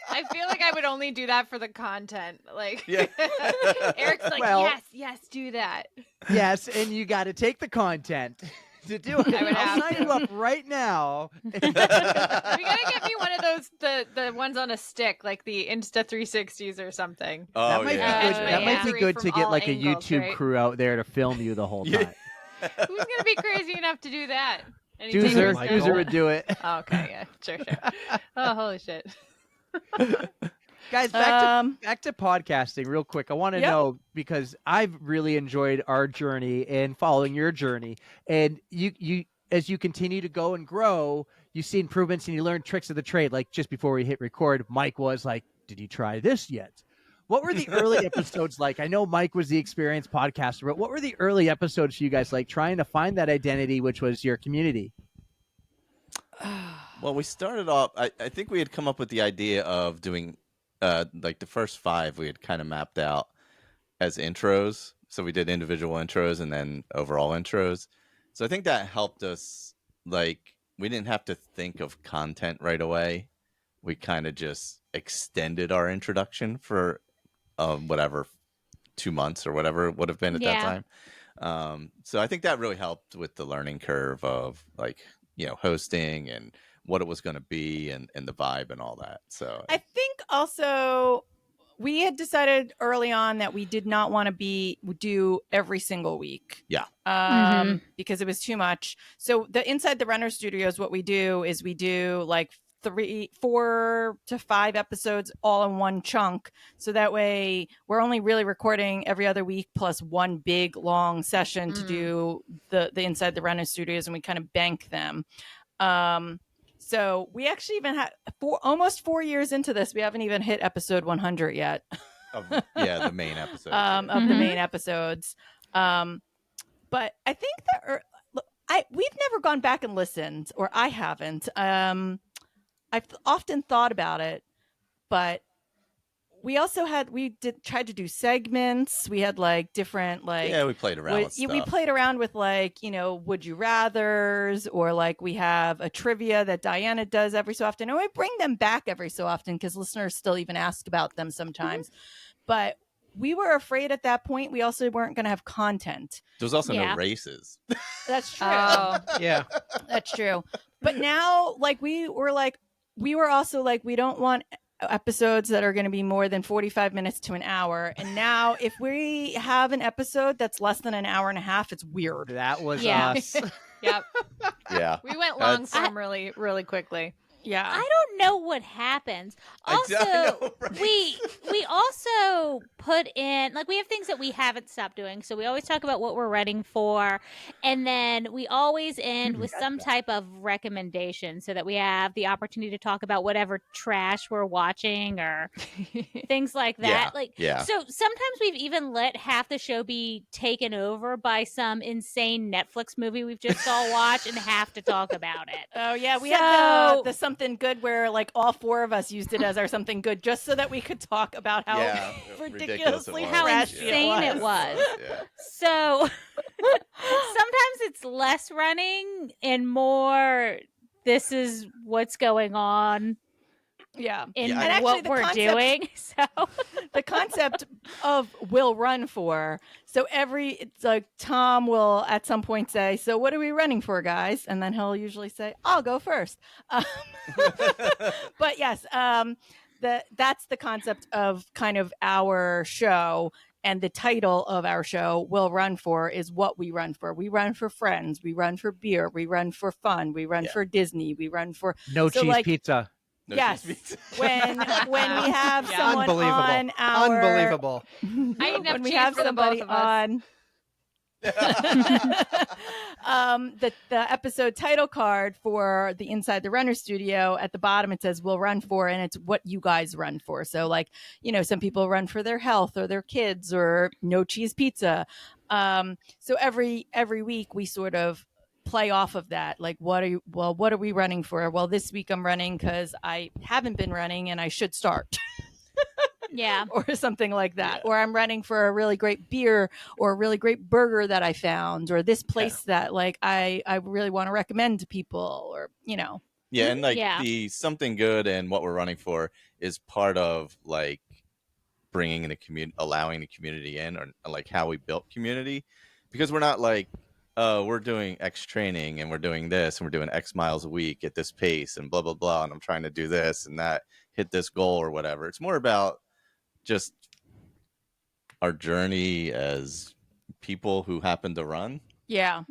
I feel like I would only do that for the content. Like, Yeah. Eric's like, Well- yes, do that. Yes, and you got to take the content to do it. I would I'll have sign to. you up right now. You gotta get me one of those the ones on a stick, like the Insta 360s or something. Oh, that might yeah. be good. That might be Free good from to get all like angles, a YouTube right? crew out there to film you the whole Yeah. time. Who's gonna be crazy enough to do that? Any Doozer, takers, Michael. guys? Doozer would do it. Oh, okay, yeah, sure. Oh, holy shit. Guys, back to podcasting real quick. I want to Yep. know, because I've really enjoyed our journey and following your journey. And you as you continue to go and grow, you see improvements and you learn tricks of the trade. Like just before we hit record, Mike was like, "Did you try this yet?" What were the early episodes like? I know Mike was the experienced podcaster, but what were the early episodes for you guys like, trying to find that identity, which was your community? Well, we started off, I think we had come up with the idea of doing, like the first 5 we had kind of mapped out as intros. So we did individual intros and then overall intros. So I think that helped us, like, we didn't have to think of content right away. We kind of just extended our introduction for whatever, 2 months or whatever it would have been at that time. So I think that really helped with the learning curve of, like, hosting and what it was going to be and the vibe and all that. So I think also we had decided early on that we did not want to do every single week. Yeah. Because it was too much. So the Inside the Runner Studios, what we do is we do like 4 to 5 episodes all in one chunk. So that way we're only really recording every other week plus one big long session to do the Inside the Runner Studios, and we kind of bank them. So we actually even had almost 4 years into this, we haven't even hit episode 100 yet. the main episode. Of the main episodes. But I think that we've never gone back and listened, or I haven't. I've often thought about it, but we also tried to do segments. We had like different Yeah, we played around with stuff. we played around with like, would you rathers, or like we have a trivia that Diana does every so often. And we bring them back every so often because listeners still even ask about them sometimes. But we were afraid at that point we also weren't going to have content. There was also Yeah. no races. That's true. Oh, Yeah. That's true. But now, like, we were also like, we don't want episodes that are going to be more than 45 minutes to an hour. And now if we have an episode that's less than an hour and a half, it's weird. That was Yeah. us. yep. Yeah. We went long That's- form really, really quickly. Yeah. I don't know what happens. Also, I know, right? we also put in, like, we have things that we haven't stopped doing. So we always talk about what we're running for, and then we always end with some type of recommendation so that we have the opportunity to talk about whatever trash we're watching or things like that. Yeah. So sometimes we've even let half the show be taken over by some insane Netflix movie we've just all watched and have to talk about it. Oh yeah, we had So- the something good where like all four of us used it as our something good just so that we could talk about how Yeah, ridiculously it was. How trashy insane it was. Yeah. So sometimes it's less running and more this is what's going on Yeah. in Yeah, And actually what the we're concept- doing. So The concept of will run for. So it's like Tom will at some point say, so what are we running for, guys? And then he'll usually say, I'll go first. But yes, that's the concept of kind of our show. And the title of our show, Will Run For, is what we run for. We run for friends. We run for beer. We run for fun. We run for Disney. We run for No So, cheese like- pizza. No yes. cheese pizza. when we have Yeah. someone Unbelievable. on our Unbelievable. I eat enough when we cheese have for the somebody both of us. on the episode title card for the Inside the Runner Studio, at the bottom it says "We'll run for," and it's what you guys run for. So like, some people run for their health or their kids or no cheese pizza. So every week we sort of play off of that. Like, what are we running for? Well, this week I'm running because I haven't been running and I should start. yeah. Or something like that. Yeah. Or I'm running for a really great beer or a really great burger that I found, or this place that like I really want to recommend to people, or Yeah, and like Yeah. the something good and what we're running for is part of like bringing in the community, allowing the community in, or like how we built community, because we're not like, we're doing X training and we're doing this and we're doing X miles a week at this pace and blah blah blah, and I'm trying to do this and that, hit this goal or whatever. It's more about just our journey as people who happen to run yeah.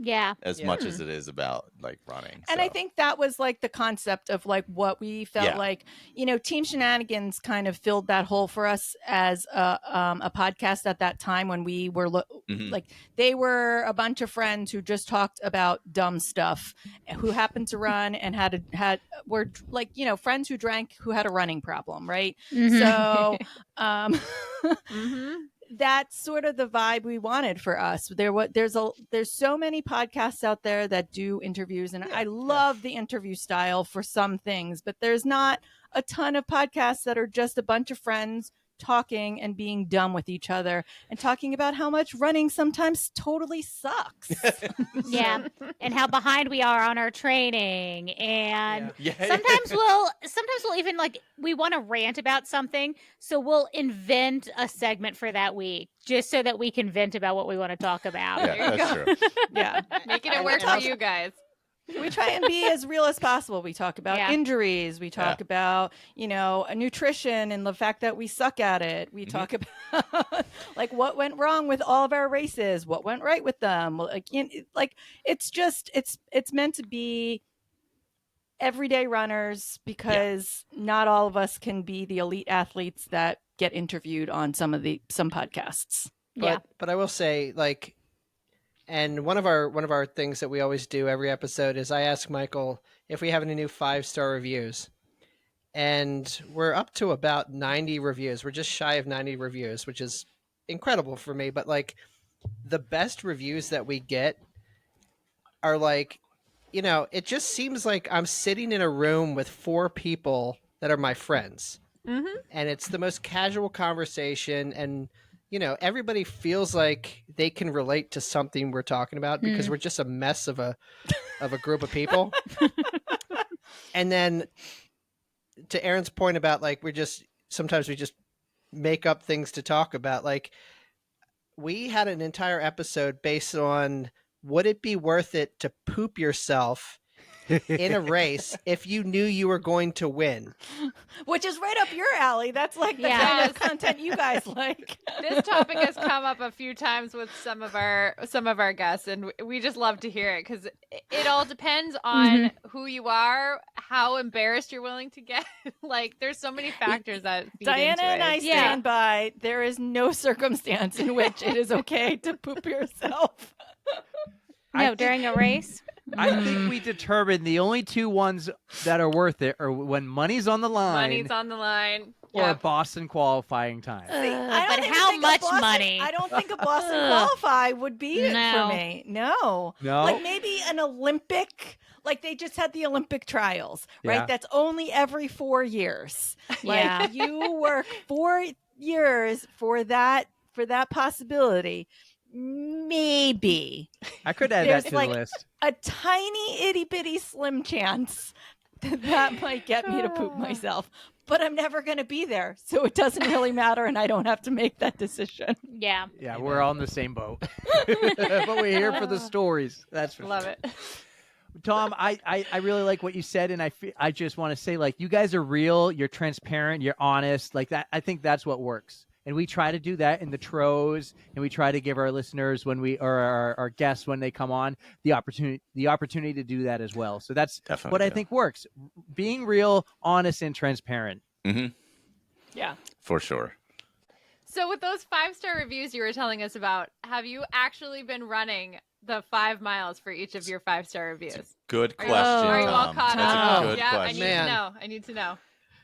as Yeah. much as it is about like running. And I think that was like the concept of like what we felt Yeah. like, Team Shenanigans kind of filled that hole for us as a podcast at that time when we were Mhm. like, they were a bunch of friends who just talked about dumb stuff, who happened to run and were like, friends who drank, who had a running problem. Right. Mhm. So, Mm-hmm. that's sort of the vibe we wanted for us. There's so many podcasts out there that do interviews, and I love the interview style for some things, but there's not a ton of podcasts that are just a bunch of friends talking and being dumb with each other and talking about how much running sometimes totally sucks. Yeah. And how behind we are on our training. And Yeah. sometimes we'll even like, we want to rant about something, so we'll invent a segment for that week just so that we can vent about what we want to talk about. Yeah, that's true. Yeah. Making it work for you guys. We try and be as real as possible. We talk about Yeah. injuries. We talk about, nutrition and the fact that we suck at it. We talk about like what went wrong with all of our races, what went right with them. Like it's meant to be everyday runners, because not all of us can be the elite athletes that get interviewed on some podcasts. But I will say, like, and one of our things that we always do every episode is I ask Michael if we have any new 5-star reviews. And we're up to about 90 reviews. We're just shy of 90 reviews, which is incredible for me. But like, the best reviews that we get are like, it just seems like I'm sitting in a room with 4 people that are my friends. and it's the most casual conversation, and everybody feels like they can relate to something we're talking about because we're just a mess of a group of people. And then to Aaron's point about like sometimes we just make up things to talk about, like we had an entire episode based on would it be worth it to poop yourself in a race if you knew you were going to win. Which is right up your alley. That's like the Yeah. kind of content you guys like. This topic has come up a few times with some of our guests, and we just love to hear it because it all depends on who you are, how embarrassed you're willing to get. Like, there's so many factors that feed Diana into and it. I stand by. There is no circumstance in which it is okay to poop yourself. No, during a race. I think we determined the only two ones that are worth it are when money's on the line Money's on the line. or Yep. Boston qualifying time. I don't but even how think a much Boston- money? I don't think a Boston qualify would be it No. for me. No. No? Like maybe an Olympic, like they just had the Olympic trials, right? Yeah. That's only every 4 years. Like Yeah. you work 4 years for that possibility. Maybe I could add There's that to like- the list. a tiny itty bitty slim chance that might get me to poop myself. But I'm never going to be there. So it doesn't really matter. And I don't have to make that decision. Yeah. Yeah, we're all in the same boat. But we're here for the stories. That's for Love sure. it. Tom, I really like what you said, and I just want to say, like, you guys are real, you're transparent, you're honest, like that. I think that's what works, and we try to do that in the Tros, and we try to give our listeners our guests when they come on the opportunity to do that as well. So that's Definitely what I do. think works: being real, honest, and transparent. Yeah. For sure. So with those 5-star reviews you were telling us about, have you actually been running the 5 miles for each of your 5-star reviews? Good Are question, you, are you all Tom. caught That's up? a good Yeah, question. I need to know.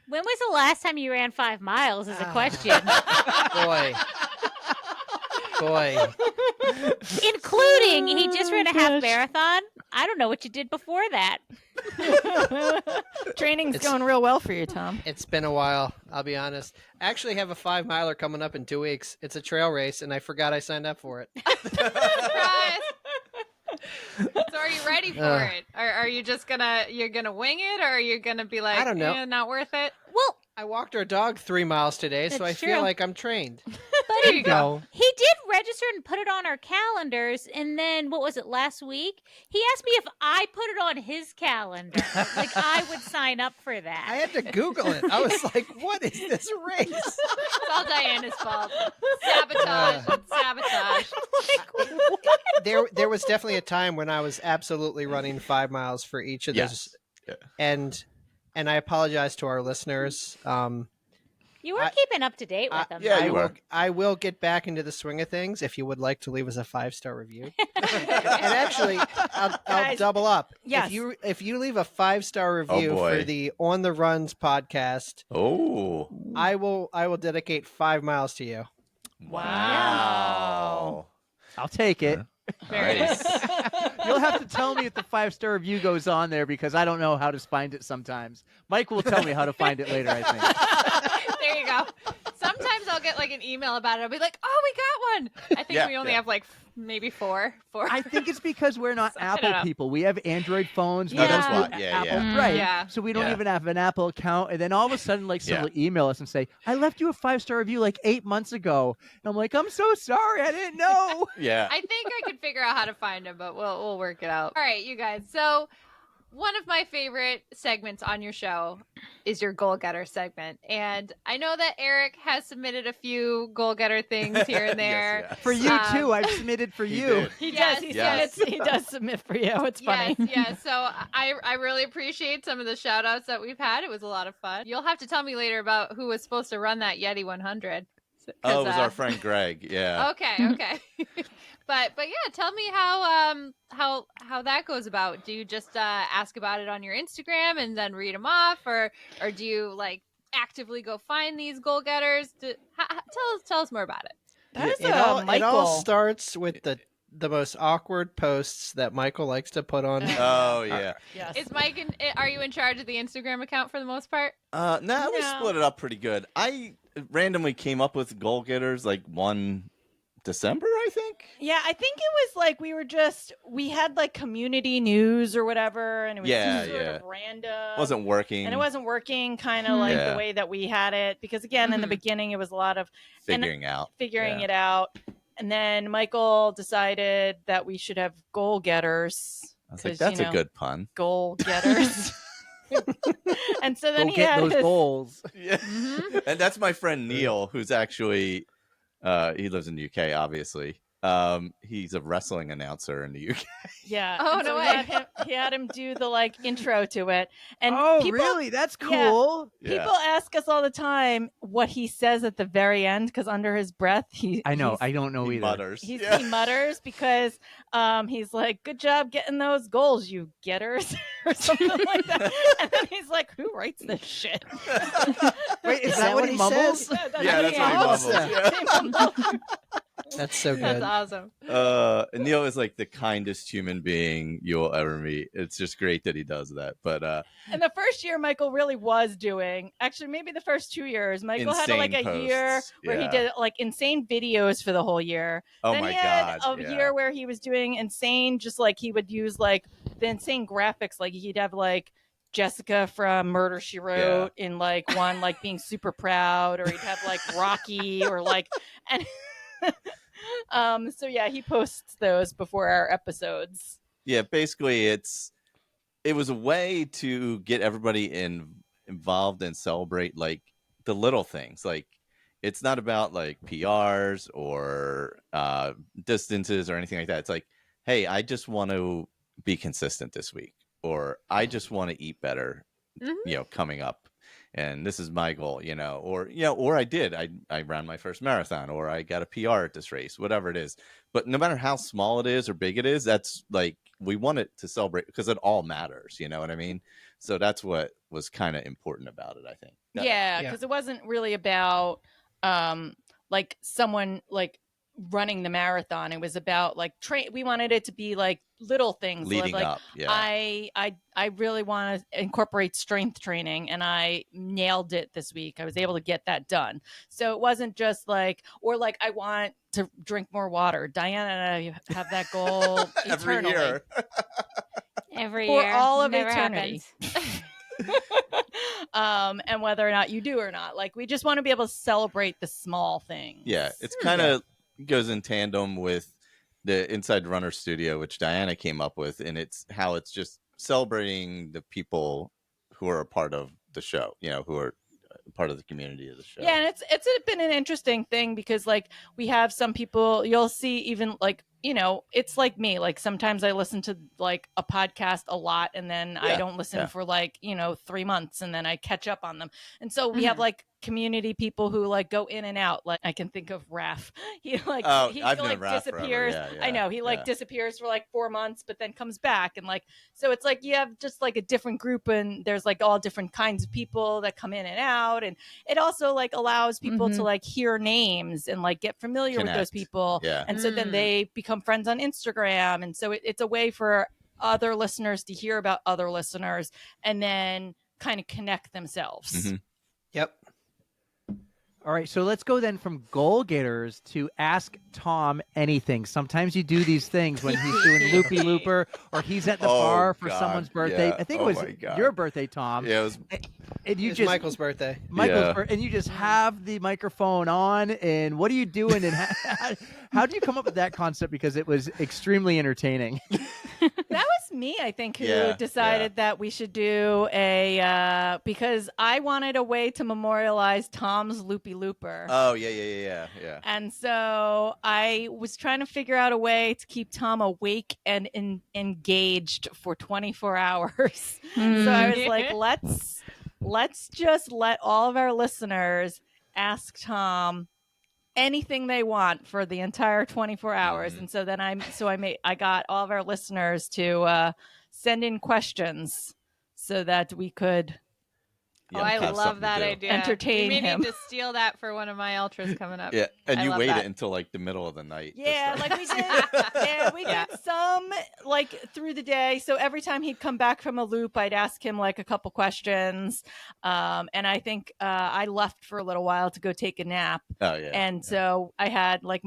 When was the last time you ran 5 miles is a question. Boy. Including he just ran a half marathon. I don't know what you did before that. Training's It's- going real well for you, Tom. It's been a while, I'll be honest. I actually have a 5-miler coming up in 2 weeks. It's a trail race, and I forgot I signed up for it. Surprise! So are you ready for Ugh. it? Are you just you're gonna wing it, or are you gonna be like, I don't know. Not worth it? Well, I walked our dog 3 miles today, so I That's feel true. like I'm trained. There you go. he did register and put it on our calendars. And then, what was it, last week? He asked me if I put it on his calendar. Like, I would sign up for that. I had to Google it. I was like, what is this race? It's all Diana's fault. Sabotage. It's sabotage. There was definitely a time when I was absolutely running 5 miles for each of those. Yeah. And I apologize to our listeners. You were I- keeping up to date with them. yeah, though. you were. I will get back into the swing of things if you would like to leave us a 5-star review. And actually, I'll Guys, double up. yes. If you leave a 5-star review boy. for the On the Runs podcast, Oh. I will dedicate 5 miles to you. Wow. I'll take it. Nice. You'll have to tell me if the 5-star review goes on there because I don't know how to find it sometimes. Mike will tell me how to find it later, I think. There you go. Sometimes I'll get like an email about it. I'll be like, "Oh, we got one." I think Yeah, we only yeah. have like maybe four. I think it's because we're not I don't Apple know. people. We have Android phones. We Oh, don't that's do why. Yeah, Apple, yeah. right? Yeah. So we don't Yeah. even have an Apple account. And then all of a sudden, like someone will email us and say, "I left you a 5-star review like 8 months ago." And I'm like, "I'm so sorry, I didn't know." Yeah. I think I could figure out how to find him, but we'll work it out. All right, you guys. So one of my favorite segments on your show is your goal getter segment, and I know that Eric has submitted a few goal getter things here and there. Yes, yes. For you Um, too, I've submitted for He you. did. He Yes, does. yes. He does submit for you. It's funny. Yes, yes. So I really appreciate some of the shout outs that we've had. It was a lot of fun. You'll have to tell me later about who was supposed to run that Yeti 100. 'Cause, Oh, it was our friend Greg. Yeah. Okay. but yeah, tell me how that goes about. Do you just ask about it on your Instagram and then read them off, or do you like actively go find these goal getters? Tell us more about it. That is It all Michael. starts with the most awkward posts that Michael likes to put on. Oh yeah. Yes. Is Mike? Are you in charge of the Instagram account for the most part? No, we No. split it up pretty good. I randomly came up with goal getters like one December, I think. Yeah, I think it was like we had like community news or whatever, and it was Yeah, sort yeah. of random. Wasn't working. And it wasn't working kind of like Yeah. the way that we had it. Because again, in the Mhm. beginning, it was a lot of figuring out. figuring Yeah. it out. And then Michael decided that we should have goal getters. I was like, 'cause, that's you a know, good pun. goal getters. And so then Go he get had those his, goals. Yeah. And that's my friend Neil, who's actually he lives in the UK, obviously. He's a wrestling announcer in the UK. yeah. Oh, and no so way. he had him do the like intro to it. And Oh, people, really? That's yeah. cool. Yeah. People ask us all the time what he says at the very end because under his breath I know. he's- I don't know He either. mutters. He Yeah. mutters because he's like, "Good job getting those goals, you getters," or something like that. And then he's like, "Who writes this shit?" Wait, is Is that what he mumbles? Yeah, Yeah, that's what he mumbles. He mumbles. That's so That's good. awesome. And Neil is like the kindest human being you'll ever meet. It's just great that he does that. But And the first year, Michael really was doing. Actually, maybe the first 2 years, Michael had like a Insane year posts, where he yeah. did like insane videos for the whole year. oh Then my he had god. a yeah. year where he was doing insane, just like he would use like the insane graphics. Like he'd have like Jessica from Murder She Wrote in like one, like being super proud, or he'd have like Rocky or like, and so yeah, he posts those before our episodes. Yeah, basically it was a way to get everybody involved and celebrate like the little things. Like it's not about like PRs or distances or anything like that. It's like, hey, I just want to be consistent this week, or I just want to eat better, Mhm. coming up. And this is my goal, or I ran my first marathon, or I got a PR at this race, whatever it is. But no matter how small it is or big it is, that's like, we want it to celebrate because it all matters. You know what I mean? So that's what was kind of important about it, I think. Yeah, Yeah. because it wasn't really about like someone like running the marathon. It was about like we wanted it to be like little things Leading like up. Yeah. I really want to incorporate strength training, and I nailed it this week. I was able to get that done. So it wasn't just like, or like I want to drink more water. Diana and I have that goal Every eternally. year. Every For year. all of Never eternity. happens. And whether or not you do or not, like we just want to be able to celebrate the small things. Yeah, it's kind of goes in tandem with the Inside Runner Studio, which Diana came up with, and it's how it's just celebrating the people who are a part of the show, who are part of the community of the show. Yeah, and it's been an interesting thing because like we have some people you'll see even like it's like me, like sometimes I listen to like a podcast a lot and then I don't listen for like 3 months and then I catch up on them. And so we have like community people who like go in and out. Like I can think of Raf. He like I've known like Raf forever. disappears. Yeah, I know he like yeah. disappears for like 4 months but then comes back, and like so it's like you have just like a different group and there's like all different kinds of people that come in and out, and it also like allows people to like hear names and like get familiar with those Connect. people. Yeah. And so then they become friends on Instagram, and so it's a way for other listeners to hear about other listeners and then kind of connect themselves. Mhm. Yep. All right, so let's go then from goal getters to ask Tom anything. Sometimes you do these things when he's doing loopy looper or he's at the Oh, bar for God, someone's birthday. yeah. I think Oh, it was my God. your birthday, Tom. Yeah, it was. And you It's just Michael's birthday. Yeah. and you just have the microphone on, and what are you doing, and how do you come up with that concept? Because it was extremely entertaining. That was me, I think, who Yeah, decided that we should do a because I wanted a way to memorialize Tom's loopy looper. Oh yeah. And so I was trying to figure out a way to keep Tom awake and engaged for 24 hours. So I was like, let's just let all of our listeners ask Tom anything they want for the entire 24 hours. And so then I got all of our listeners to send in questions so that we could you Oh, know, I have love something that to do. idea. Entertain you may him. need to steal that for one of my ultras coming up. Yeah, and I you love wait that. it until like the middle of the night. to Yeah, start. like we did. Yeah, we did some like through the day. So every time he'd come back from a loop, I'd ask him like a couple questions. And I think I left for a little while to go take a nap. Oh yeah. And so I had like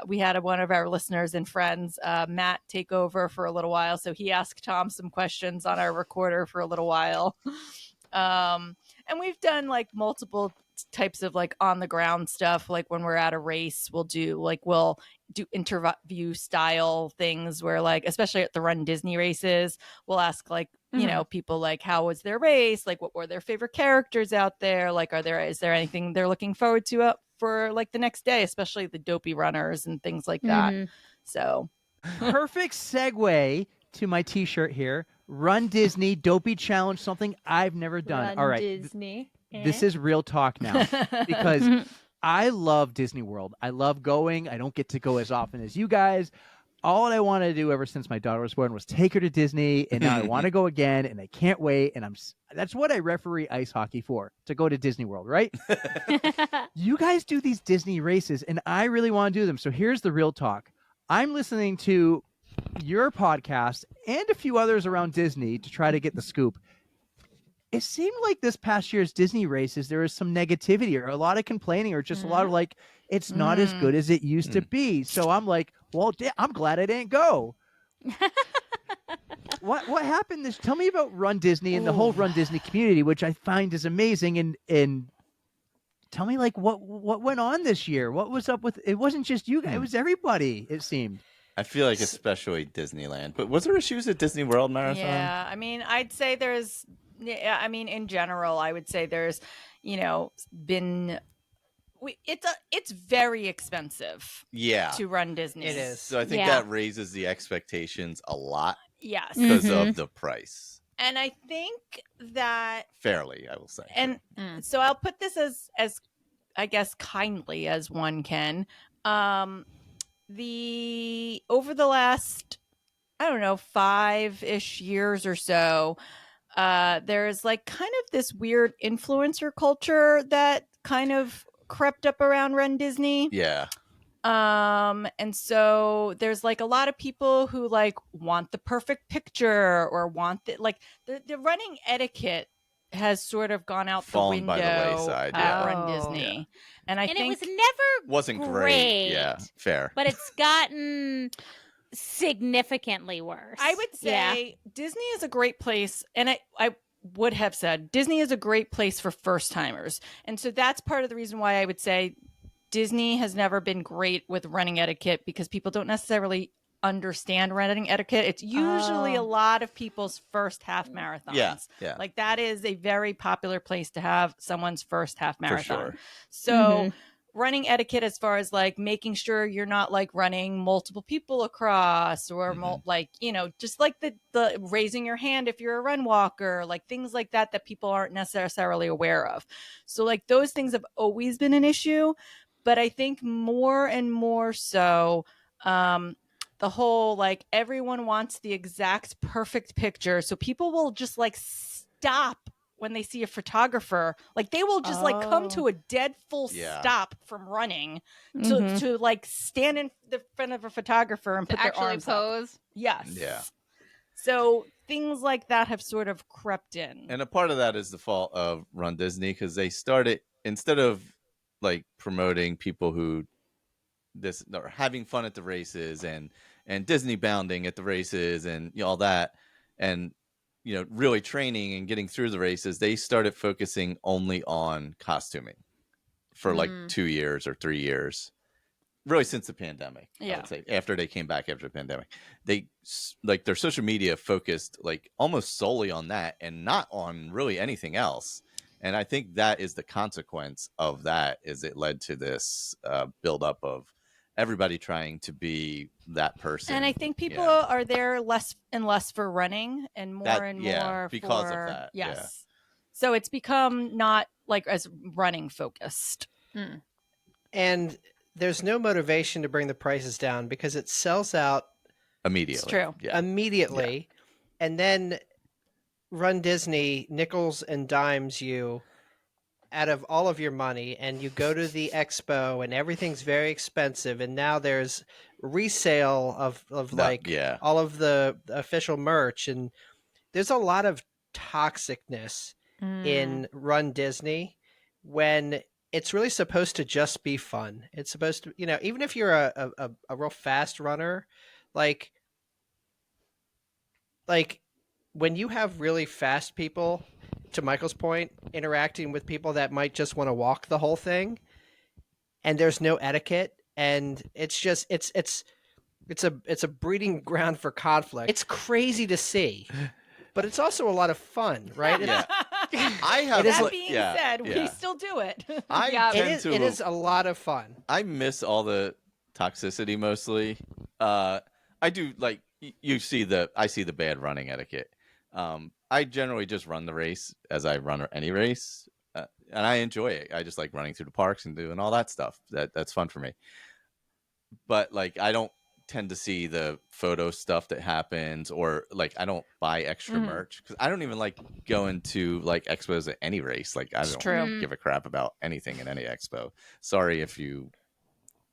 we had one of our listeners and friends, Matt, take over for a little while. So he asked Tom some questions on our recorder for a little while. And we've done like multiple types of like on the ground stuff. Like when we're at a race, we'll do interview style things where like, especially at the Run Disney races, we'll ask like, you know, people like, how was their race? Like, what were their favorite characters out there? Like, is there anything they're looking forward to for like the next day, especially the Dopey runners and things like that. So Perfect segue to my T-shirt here. Run Disney Dopey Challenge, something I've never done. Run All right, Disney. this is real talk now because I love Disney World. I love going. I don't get to go as often as you guys. All I wanted to do ever since my daughter was born was take her to Disney, and now I want to go again, and I can't wait. And that's what I referee ice hockey for, to go to Disney World, right? You guys do these Disney races, and I really want to do them. So here's the real talk. I'm listening to your podcast and a few others around Disney to try to get the scoop. It seemed like this past year's Disney races, there was some negativity or a lot of complaining or just a lot of like, it's not as good as it used to be. So I'm like, well, I'm glad I didn't go. What happened tell me about Run Disney and the whole Run Disney community, which I find is amazing. And tell me like what went on this year? What was up with, it wasn't just you guys, it was everybody, it seemed. I feel like especially Disneyland. But was there issues at Disney World Marathon? yeah, I mean, I'd say there's, I mean, in general, I would say there's, you know, been, it's very expensive Yeah. to run Disney. It is. So I think that raises the expectations a lot Yes. because of the price. And I think that, Fairly, I will say. and so I'll put this as I guess kindly as one can. Over the last, I don't know, 5-ish years or so, there's like kind of this weird influencer culture that kind of crept up around Run Disney. Yeah. And so there's like a lot of people who like want the perfect picture or want the running etiquette has sort of gone out Fallen the window by the wayside, at yeah. Run Disney. And I And think it was never Wasn't great. Yeah, fair. but it's gotten significantly worse. I would say Disney is a great place, and I would have said Disney is a great place for first timers. And so that's part of the reason why I would say Disney has never been great with running etiquette, because people don't necessarily understand running etiquette. It's usually a lot of people's first half marathons. Yeah. Like that is a very popular place to have someone's first half marathon. sure. So running etiquette as far as like making sure you're not like running multiple people across or like, you know, just like the raising your hand if you're a run walker, like things like that people aren't necessarily aware of. So like those things have always been an issue, but I think more and more so, the whole like everyone wants the exact perfect picture, so people will just like stop when they see a photographer. Like they will just like come to a dead full stop from running to like stand in the front of a photographer and put their actually arms up. pose. Yes. Yeah. So things like that have sort of crept in. And a part of that is the fault of Run Disney, because they started, instead of like promoting people who are having fun at the races and Disney bounding at the races and all that, and really training and getting through the races, they started focusing only on costuming for like 2 years or 3 years, really since the pandemic. I would say after they came back after the pandemic, they like their social media focused like almost solely on that and not on really anything else. And I think that is the consequence of that, is it led to this buildup of everybody trying to be that person. And I think people are there less and less for running and more and more because for, of that. Yes. Yeah. So it's become not like as running focused. And there's no motivation to bring the prices down because it sells out Immediately. It's true. Yeah. immediately. And then Run Disney nickels and dimes you out of all of your money, and you go to the expo and everything's very expensive, and now there's resale of like yeah. all of the official merch, and there's a lot of toxicness in Run Disney when it's really supposed to just be fun. It's supposed to, even if you're a real fast runner, like when you have really fast people, to Michael's point, interacting with people that might just want to walk the whole thing, and there's no etiquette, and it's just it's a breeding ground for conflict. It's crazy to see, but it's also a lot of fun, right? Yeah. I have. That being said, we yeah. still do it. I Yeah. tend to. It is a lot of fun. I miss all the toxicity mostly. I do like I see the bad running etiquette. I generally just run the race as I run any race, and I enjoy it. I just like running through the parks and doing all that stuff. That's fun for me. But like, I don't tend to see the photo stuff that happens, or like, I don't buy extra merch because I don't even like going to like expos at any race. Like, I don't true. give a crap about anything in any expo. Sorry if you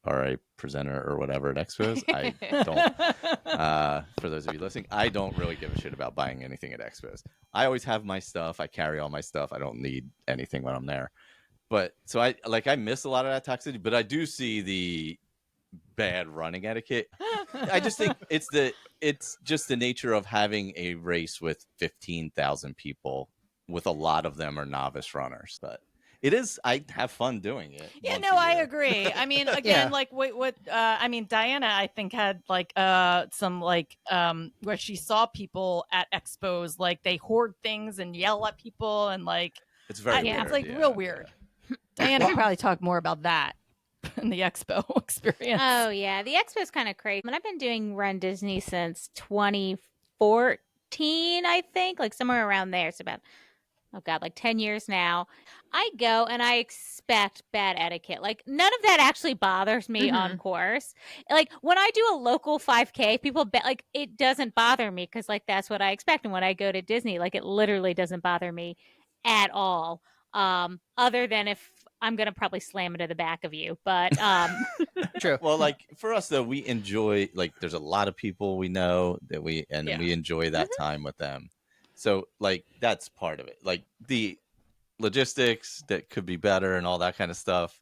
are a presenter or whatever at expos. I don't. For those of you listening, I don't really give a shit about buying anything at expos. I always have my stuff. I carry all my stuff. I don't need anything when I'm there. But so I miss a lot of that toxicity, but I do see the bad running etiquette. I just think it's just the nature of having a race with 15,000 people, with a lot of them are novice runners. But it is, I have fun doing it. Yeah, once no, a I year. agree. I mean, again, Yeah. like what I mean, Diana, I think had like some like where she saw people at expos, like they hoard things and yell at people, and like It's very yeah, weird. it's like yeah, real weird. Diana could probably talk more about that in the expo experience. Oh yeah, the expo's kind of crazy. I mean, I've been doing Run Disney since 2014, I think, like somewhere around there. It's about like 10 years now. I go and I expect bad etiquette. Like none of that actually bothers me on course. Like when I do a local 5K, people bet like it doesn't bother me because like that's what I expect. And when I go to Disney, like it literally doesn't bother me at all. Other than if I'm gonna probably slam into the back of you, but True. Well, like for us though, we enjoy, like there's a lot of people we know that we enjoy that time with them. So like that's part of it. Like the logistics that could be better and all that kind of stuff.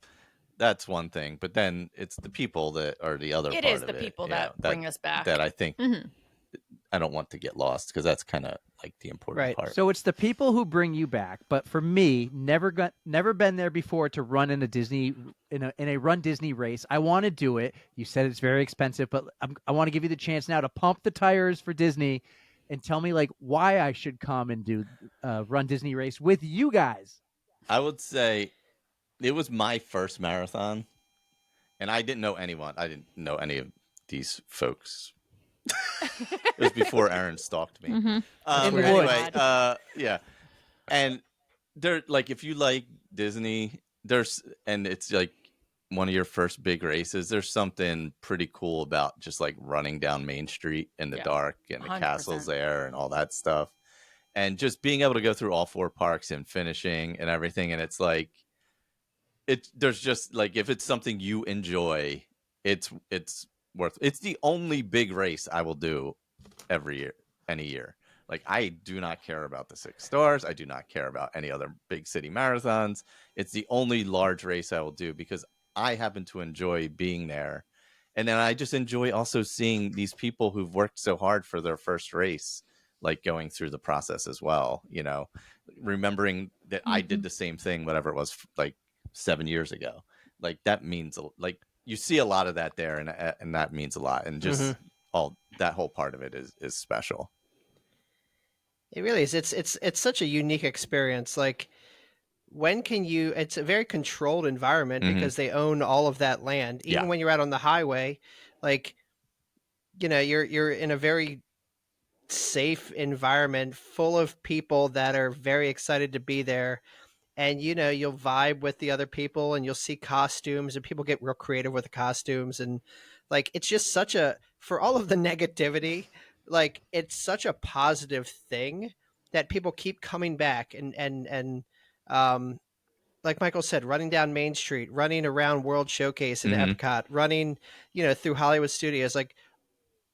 That's one thing, but then it's the people that are the other It part is of the it. people Yeah, that bring us back. that I think I don't want to get lost, because that's kind of like the important Right. part. So it's the people who bring you back, but for me, never been there before to run in a Disney in a Run Disney race. I want to do it. You said it's very expensive, but I want to give you the chance now to pump the tires for Disney, and tell me like why I should come and do Run Disney race with you guys. I would say it was my first marathon, and I didn't know anyone. I didn't know any of these folks. It was before Aaron stalked me. Anyway, yeah, and they're like, if you like Disney, and it's like one of your first big races, there's something pretty cool about just like running down Main Street in the dark and the 100%. castles there and all that stuff, and just being able to go through all 4 parks and finishing and everything. And it's like, there's just like, if it's something you enjoy, it's the only big race I will do any year. Like, I do not care about the 6 stars. I do not care about any other big city marathons. It's the only large race I will do because I happen to enjoy being there. And then I just enjoy also seeing these people who've worked so hard for their first race, like going through the process as well, remembering that I did the same thing, whatever it was, like 7 years ago. Like that means, like, you see a lot of that there, and that means a lot. And just all that whole part of it is special. It really is. It's such a unique experience. Like, when can you? It's a very controlled environment because they own all of that land. Even when you're out on the highway, like, you're in a very safe environment full of people that are very excited to be there. And you'll vibe with the other people, and you'll see costumes, and people get real creative with the costumes, and like it's just for all of the negativity, like it's such a positive thing that people keep coming back and like Michael said, running down Main Street, running around World Showcase in Mhm. Epcot, running, through Hollywood Studios, like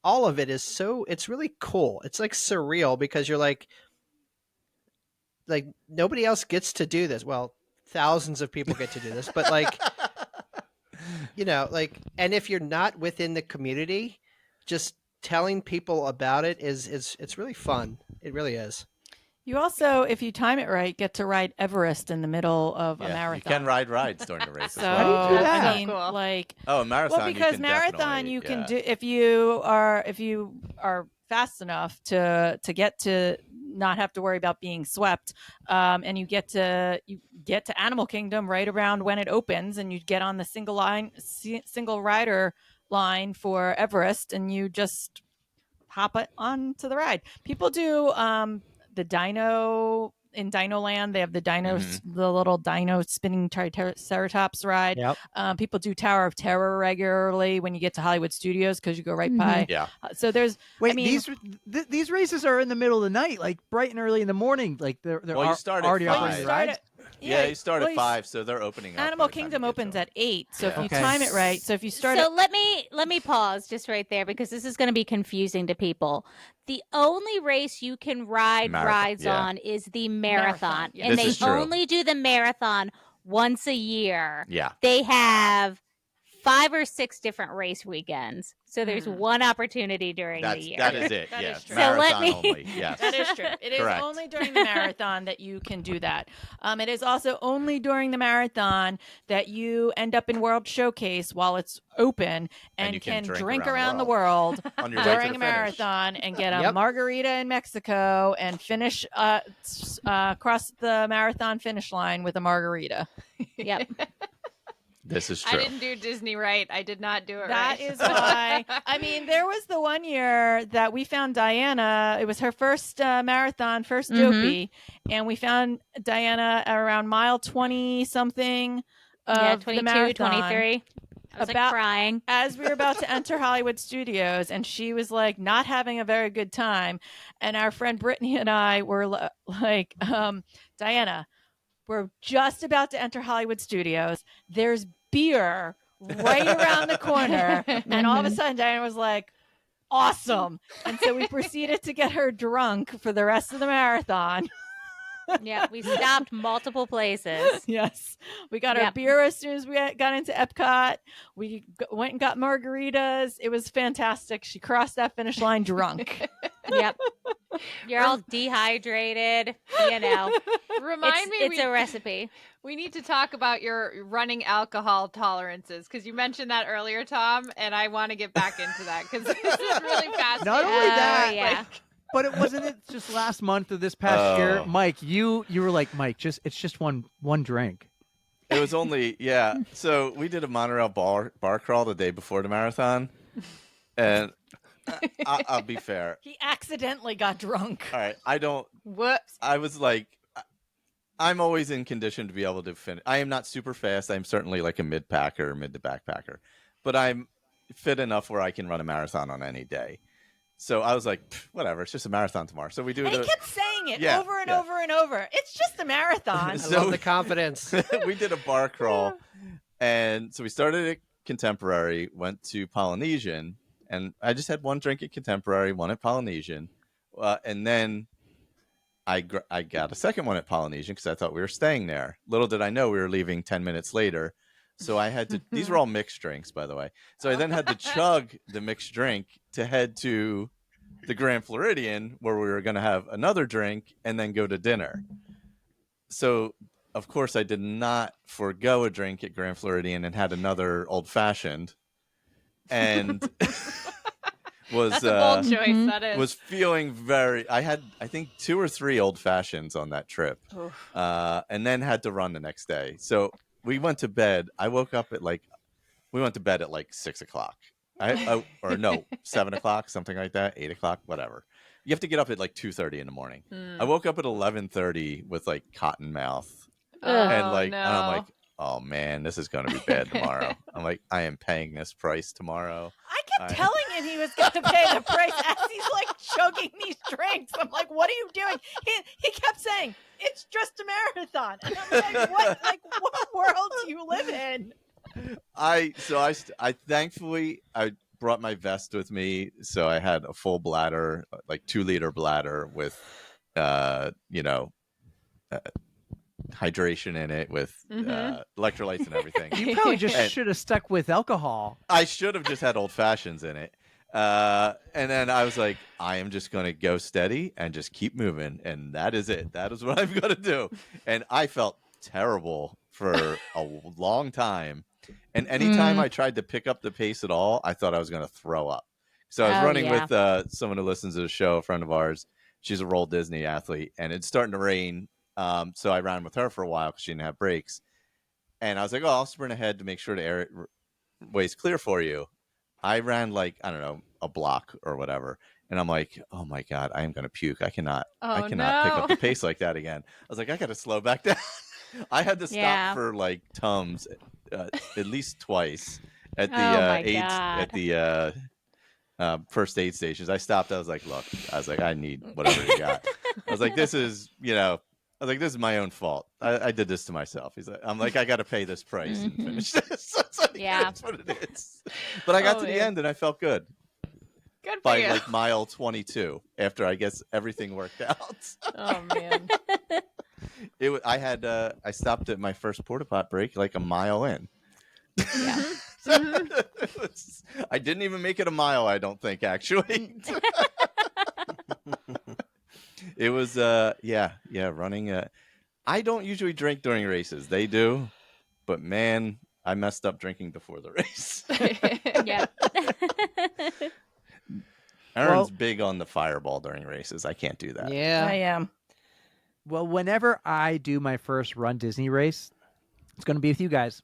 all of it is it's really cool. It's like surreal because you're like nobody else gets to do this. Well, thousands of people get to do this, but like, and if you're not within the community, just telling people about it it's really fun. It really is. You also, if you time it right, get to ride Everest in the middle of a Yeah, marathon. you can ride rides during the race So as well. How do you do that? I mean, Cool. like, Oh, a marathon. well, you because can marathon definitely- you can yeah. do if you are fast enough to get to not have to worry about being swept, and you get to Animal Kingdom right around when it opens, and you get on the single rider line for Everest, and you just hop it onto the ride. People do the Dino in Dino Land. They have the dinos, the little dino spinning triceratops ride. Yep. People do Tower of Terror regularly when you get to Hollywood Studios because you go right by. Yeah. So there's Wait, I mean, these races are in the middle of the night, like bright and early in the morning. Like they're Well, you start at already 5. operating you start rides. Yeah, you start well, at 5, so they're opening up. Animal by the time Kingdom you get opens to at 8. So if Yeah. you Okay. time it right, so if you start So let me pause just right there because this is going to be confusing to people. The only race you can ride Marathon, rides yeah. on is the marathon, yeah. and This they is true. only do the marathon once a year. Yeah. They have 5 or 6 different race weekends, so there's one opportunity during the year. That is it. That Yeah. is true. So let Marathon me- only. Yes. That is true. It is Correct. only during the marathon that you can do that. It is also only during the marathon that you end up in World Showcase while it's open and you can can drink drink around the world On your way to during the a finish. marathon and get a Yep. margarita in Mexico and finish cross the marathon finish line with a margarita. Yep. This is I true. didn't do Disney right. I did not do it That right. is why. I mean, there was the one year that we found Diana. It was her first marathon, first Dopey, and we found Diana around mile 20 something of Yeah, the 22, marathon. 23. I was About- like crying. As we were about to enter Hollywood Studios, and she was like not having a very good time, and our friend Brittany and I were like, Diana, we're just about to enter Hollywood Studios. There's beer right around the corner. And all of a sudden, Diana was like, awesome. And so we proceeded to get her drunk for the rest of the marathon. Yeah, we stopped multiple places. Yes. We got our Yep. beer as soon as we got into Epcot. We went and got margaritas. It was fantastic. She crossed that finish line drunk. Yep. You're all dehydrated, Remind me, It's a recipe. we need to talk about your running alcohol tolerances because you mentioned that earlier, Tom, and I want to get back into that because this is really fascinating. Not only that, yeah. but it wasn't just last month or this past year, Oh. Mike. You were like, Mike, it's just one drink. It was only, yeah. So we did a monorail bar crawl the day before the marathon. And I'll be fair. He accidentally got drunk. All right. Whoops. I was like, I'm always in condition to be able to finish. I am not super fast. I'm certainly like a mid to backpacker. But I'm fit enough where I can run a marathon on any day. So I was like, whatever, it's just a marathon tomorrow. So we do And he it. kept saying it Yeah, over and yeah. over and over. It's just a marathon. I So- love the confidence. We did a bar crawl. And so we started at Contemporary, went to Polynesian, and I just had one drink at Contemporary, one at Polynesian. And then I got a second one at Polynesian because I thought we were staying there. Little did I know we were leaving 10 minutes later. So I had to, these were all mixed drinks, by the way. So I then had to chug the mixed drink to head to the Grand Floridian where we were going to have another drink and then go to dinner. So, of course, I did not forego a drink at Grand Floridian and had another old fashioned and was, That's a bold choice. Mhm. That is. was feeling very, I had, I think 2 or 3 old fashions on that trip, and then had to run the next day. So we went to bed. I woke up at we went to bed at 6 o'clock. Or no, 7 o'clock, something like that, 8 o'clock, whatever. You have to get up at 2:30 in the morning. I woke up at 11:30 with cotton mouth. Oh, And no. and I'm like, oh man, this is going to be bad tomorrow. I'm like, I am paying this price tomorrow. I kept telling him he was going to pay the price as he's chugging these drinks. I'm like, what are you doing? He kept saying, it's just a marathon. And I'm like, what world do you live in? I thankfully I brought my vest with me, so I had a full bladder, like 2-liter bladder with hydration in it with electrolytes and everything. You probably just should have stuck with alcohol. I should have just had old fashions in it. And then I was like, I am just going to go steady and just keep moving. And that is it. That is what I've got to do. And I felt terrible for a long time. And anytime I tried to pick up the pace at all, I thought I was going to throw up. So I was running with someone who listens to the show, a friend of ours. She's a Roll Disney athlete, and it's starting to rain. So I ran with her for a while because she didn't have brakes. And I was like, oh, I'll sprint ahead to make sure the airway's clear for you. I ran like, I don't know, a block or whatever. And I'm like, oh my God, I am going to puke. I cannot pick up the pace like that again. I was like, I got to slow back down. I had to stop for like Tums at least twice at the first aid stations. I stopped. I was like, look, I need whatever you got. I was like, this is my own fault. I did this to myself. I'm like, I got to pay this price and finish this. That's what it is. But I got to the end and I felt good. Good for by you. like mile 22 after I guess everything worked out. Oh man. I stopped at my first porta pot break like a mile in. Yeah. I didn't even make it a mile, I don't think, actually. It was running. I don't usually drink during races. They do, but man, I messed up drinking before the race. Yeah. Aaron's big on the fireball during races. I can't do that. Yeah. I am. Well, whenever I do my first Run Disney race, it's going to be with you guys.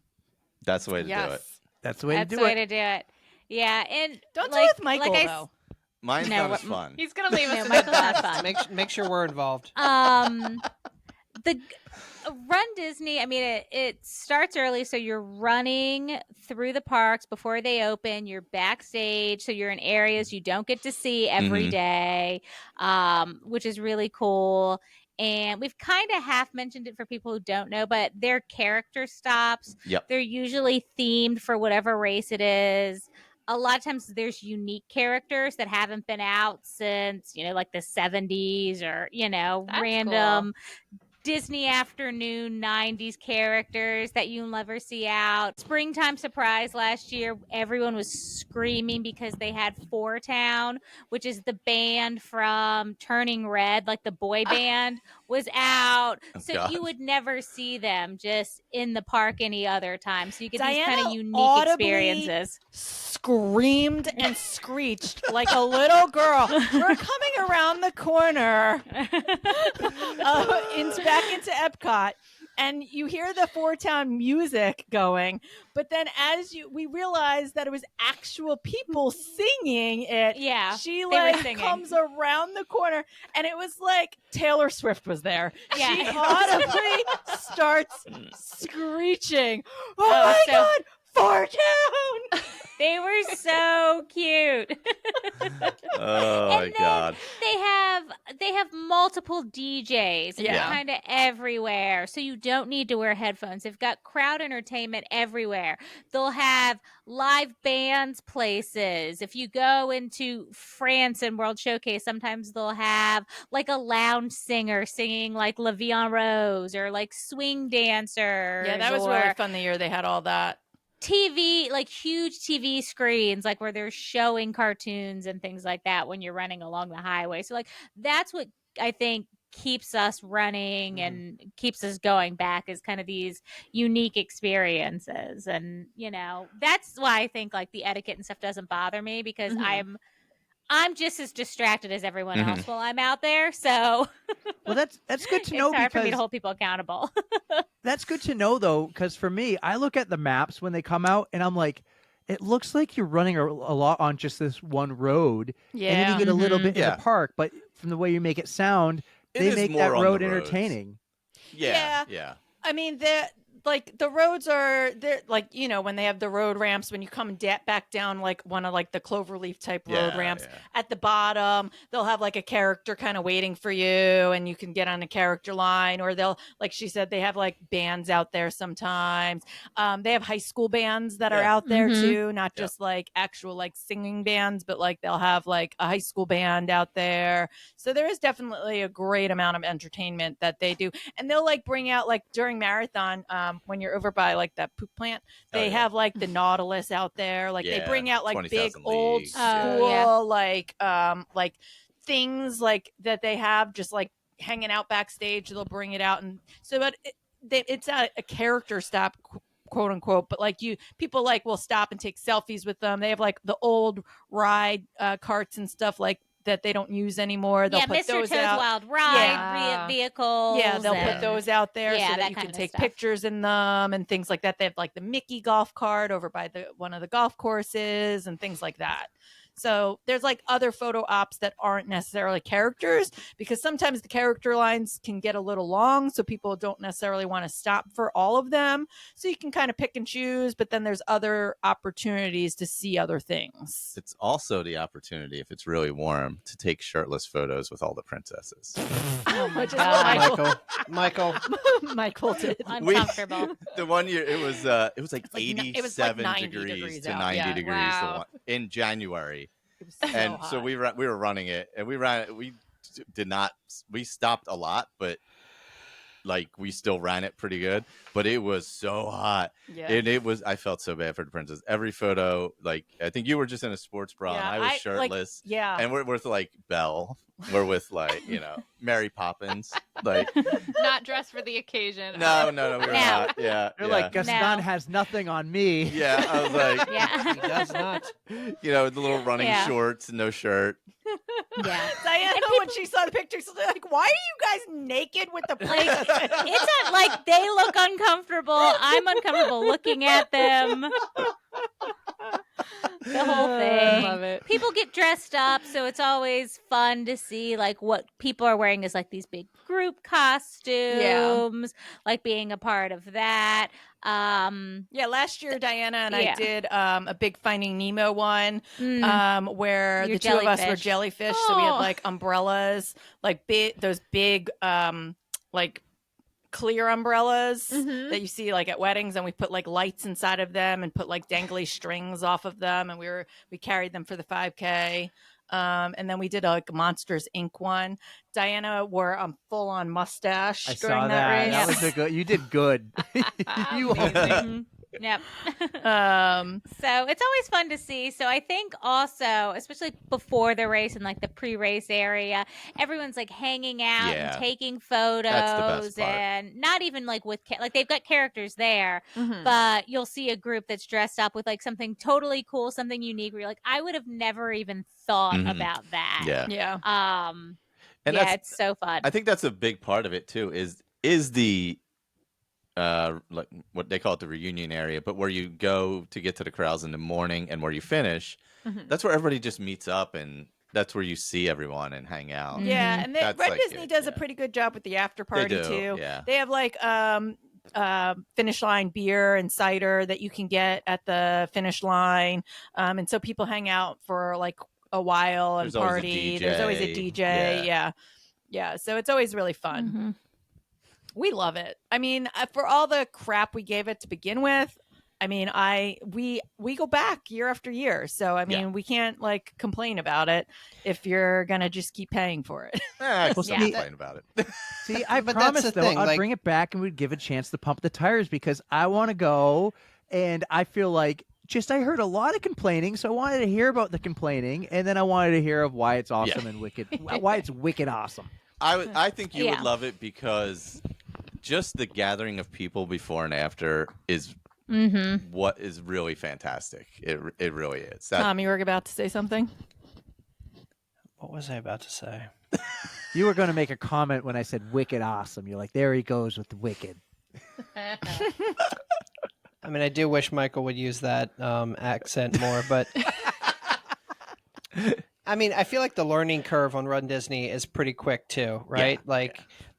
That's the way to do it. That's the way That's to the do way it. to do it. Yeah, and Don't like, do it with Michael, like though. Mine's No, not as fun. He's gonna leave us. No, in Michael the had dust. fun. Make sure we're involved. The Run Disney, I mean, it starts early, so you're running through the parks before they open. You're backstage, so you're in areas you don't get to see every day, which is really cool. And we've kind of half mentioned it for people who don't know, but they're character stops. Yep. They're usually themed for whatever race it is. A lot of times there's unique characters that haven't been out since, like the 70s or, That's random Disney afternoon 90s characters that you'll never see out. Springtime Surprise last year, everyone was screaming because they had Four Town, which is the band from Turning Red, like the boy band, was out. Oh, so God. you would never see them just in the park any other time. So you get these Diana kind of unique audibly experiences. Screamed and screeched like a little girl. We're coming around the corner back into Epcot, and you hear the Four Town music going, but then we realized that it was actual people singing it. Yeah, she were singing. comes around the corner, and it was like Taylor Swift was there. Yeah. She audibly starts screeching, "Oh, Oh, my so- God, Four Town!" They were so cute. Oh my then God. They have multiple DJs and Yeah. kind of everywhere. So you don't need to wear headphones. They've got crowd entertainment everywhere. They'll have live bands places. If you go into France and World Showcase, sometimes they'll have like a lounge singer singing like La Vie en Rose or like swing dancers. Yeah, that was or really fun the year they had all that. TV, like huge TV screens, like where they're showing cartoons and things like that when you're running along the highway. So like that's what I think keeps us running and keeps us going back is kind of these unique experiences. And that's why I think like the etiquette and stuff doesn't bother me because I'm just as distracted as everyone else while I'm out there. So Well, that's good to know it's hard for me to because hold people accountable. that's good to know though, because for me, I look at the maps when they come out and I'm like, it looks like you're running a lot on just this one road, and then you get a little bit in Yeah. the park. But from the way you make it sound, It they is make more that on road the roads. entertaining. Yeah. I mean, like the roads are there, like, you know, when they have the road ramps, when you come back down like one of like the cloverleaf type road ramps, at the bottom they'll have like a character kind of waiting for you, and you can get on a character line, or they'll, like she said, they have like bands out there sometimes. They have high school bands that are out there too, not just like actual like singing bands, but like they'll have like a high school band out there. So there is definitely a great amount of entertainment that they do, and they'll like bring out like during marathon, when you're over by like that poop plant, they have like the Nautilus out there, like they bring out like big old school like things like that they have just like hanging out backstage. They'll bring it out, and so but it's a character stop, quote unquote, but like people like will stop and take selfies with them. They have like the old ride carts and stuff like that they don't use anymore. They'll put Mr. those Toad's out. Wild Ride vehicles. Yeah, they'll put those out there so that you can take pictures in them and things like that. They have like the Mickey golf cart over by one of the golf courses and things like that. So there's like other photo ops that aren't necessarily characters, because sometimes the character lines can get a little long, so people don't necessarily want to stop for all of them. So you can kind of pick and choose, but then there's other opportunities to see other things. It's also the opportunity, if it's really warm, to take shirtless photos with all the princesses. Oh my God, Michael. Michael did. Uncomfortable. The one year it was like 87 degrees to 90 degrees in January. And hot. so we were running it, and we stopped a lot, but like we still ran it pretty good, but it was so hot. And I felt so bad for the princess. Every photo, like I think you were just in a sports bra and I was shirtless. And we're with like Belle. We're with like, Mary Poppins. Like Not dressed for the occasion. No, we were not. Yeah. You're like, Gaston has nothing on me. Yeah, I was like, He does not. the little running shorts and no shirt. Yeah. Diana, when she saw the pictures, she's like, why are you guys naked with the princess? It's like they look uncomfortable. I'm uncomfortable looking at them. The whole thing. Love it. People get dressed up, so it's always fun to see like what people are wearing is like these big group costumes, like being a part of that. Last year Diana and I did a big Finding Nemo one, where Your the two of us were jellyfish. jellyfish. So we had like umbrellas, like those big like clear umbrellas that you see like at weddings, and we put like lights inside of them and put like dangly strings off of them, and we carried them for the 5K. And then we did a Monsters Inc. one. Diana wore a full-on mustache I during saw that race. That was a good. You did good. You Amazing. Yep. So it's always fun to see. So I think also, especially before the race and like the pre-race area, everyone's like hanging out and taking photos, That's the best part. and not even like with like they've got characters there, but you'll see a group that's dressed up with like something totally cool, something unique. Where you're like, I would have never even thought about that. Yeah. And it's so fun. I think that's a big part of it too. Is the like what they call it, the reunion area, but where you go to get to the corrals in the morning and where you finish, that's where everybody just meets up, and that's where you see everyone and hang out. Yeah, and Red like Disney does a pretty good job with the after party do, too. yeah. They have like finish line beer and cider that you can get at the finish line, and so people hang out for like a while and There's always a party. DJ. There's always a DJ. Yeah. So it's always really fun. We love it. I mean, for all the crap we gave it to begin with, I mean, we go back year after year. So I mean, we can't like complain about it if you're gonna just keep paying for it. I can complain about it. See, I But promised that's the though thing, I'd like- bring it back and we'd give a chance to pump the tires, because I want to go, and I feel like I heard a lot of complaining, so I wanted to hear about the complaining, and then I wanted to hear of why it's awesome and wicked, why it's wicked awesome. I think you would love it because just the gathering of people before and after is what is really fantastic. It really is. Tom, you were about to say something? What was I about to say? You were going to make a comment when I said wicked awesome. You're like, there he goes with the wicked. I mean, I do wish Michael would use that accent more, but I mean, I feel like the learning curve on Run Disney is pretty quick too, right?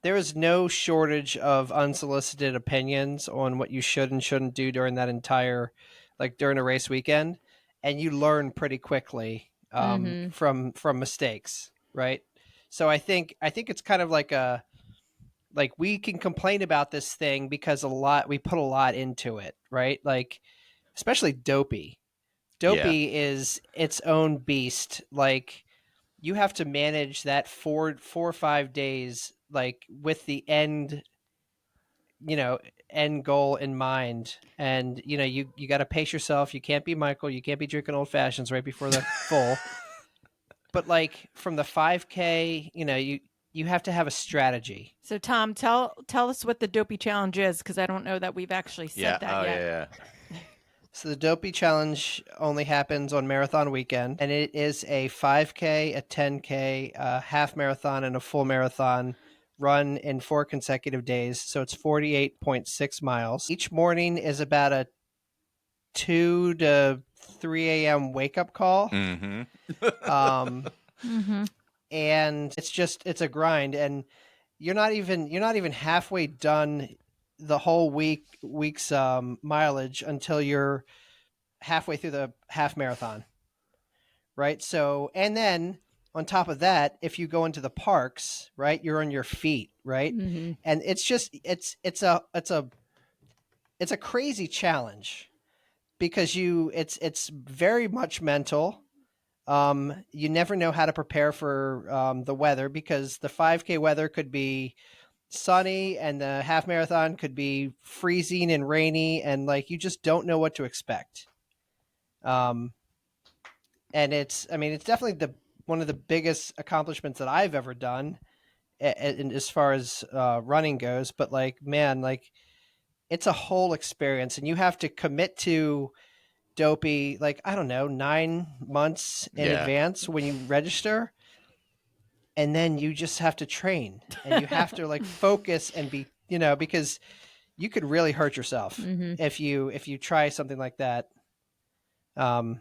There is no shortage of unsolicited opinions on what you should and shouldn't do during that entire, like during a race weekend, and you learn pretty quickly from mistakes, right? So I think it's kind of like we can complain about this thing because we put a lot into it, right? Like especially Dopey. Dopey is its own beast. Like you have to manage that 4 or 5 days, like with the end goal in mind. And you got to pace yourself. You can't be Michael. You can't be drinking old fashions right before the full. But like from the 5K, you have to have a strategy. So Tom, tell us what the Dopey Challenge is, because I don't know that we've actually said that yet. Yeah. So the Dopey Challenge only happens on marathon weekend, and it is a 5K, a 10K, a half marathon, and a full marathon run in 4 consecutive days. So it's 48.6 miles. Each morning is about a 2 to 3 a.m. wake-up call. Mm-hmm. And it's a grind, and you're not even halfway done the whole week's mileage until you're halfway through the half marathon, right? So, and then on top of that, if you go into the parks, right, you're on your feet, right? And it's just it's a crazy challenge because it's very much mental. You never know how to prepare for the weather, because the 5K weather could be sunny and the half marathon could be freezing and rainy, and like you just don't know what to expect. And it's definitely one of the biggest accomplishments that I've ever done as far as running goes. But like, man, like it's a whole experience, and you have to commit to Dopey, like, I don't know, 9 months in advance when you register. And then you just have to train, and you have to like focus and be, because you could really hurt yourself if you try something like that. And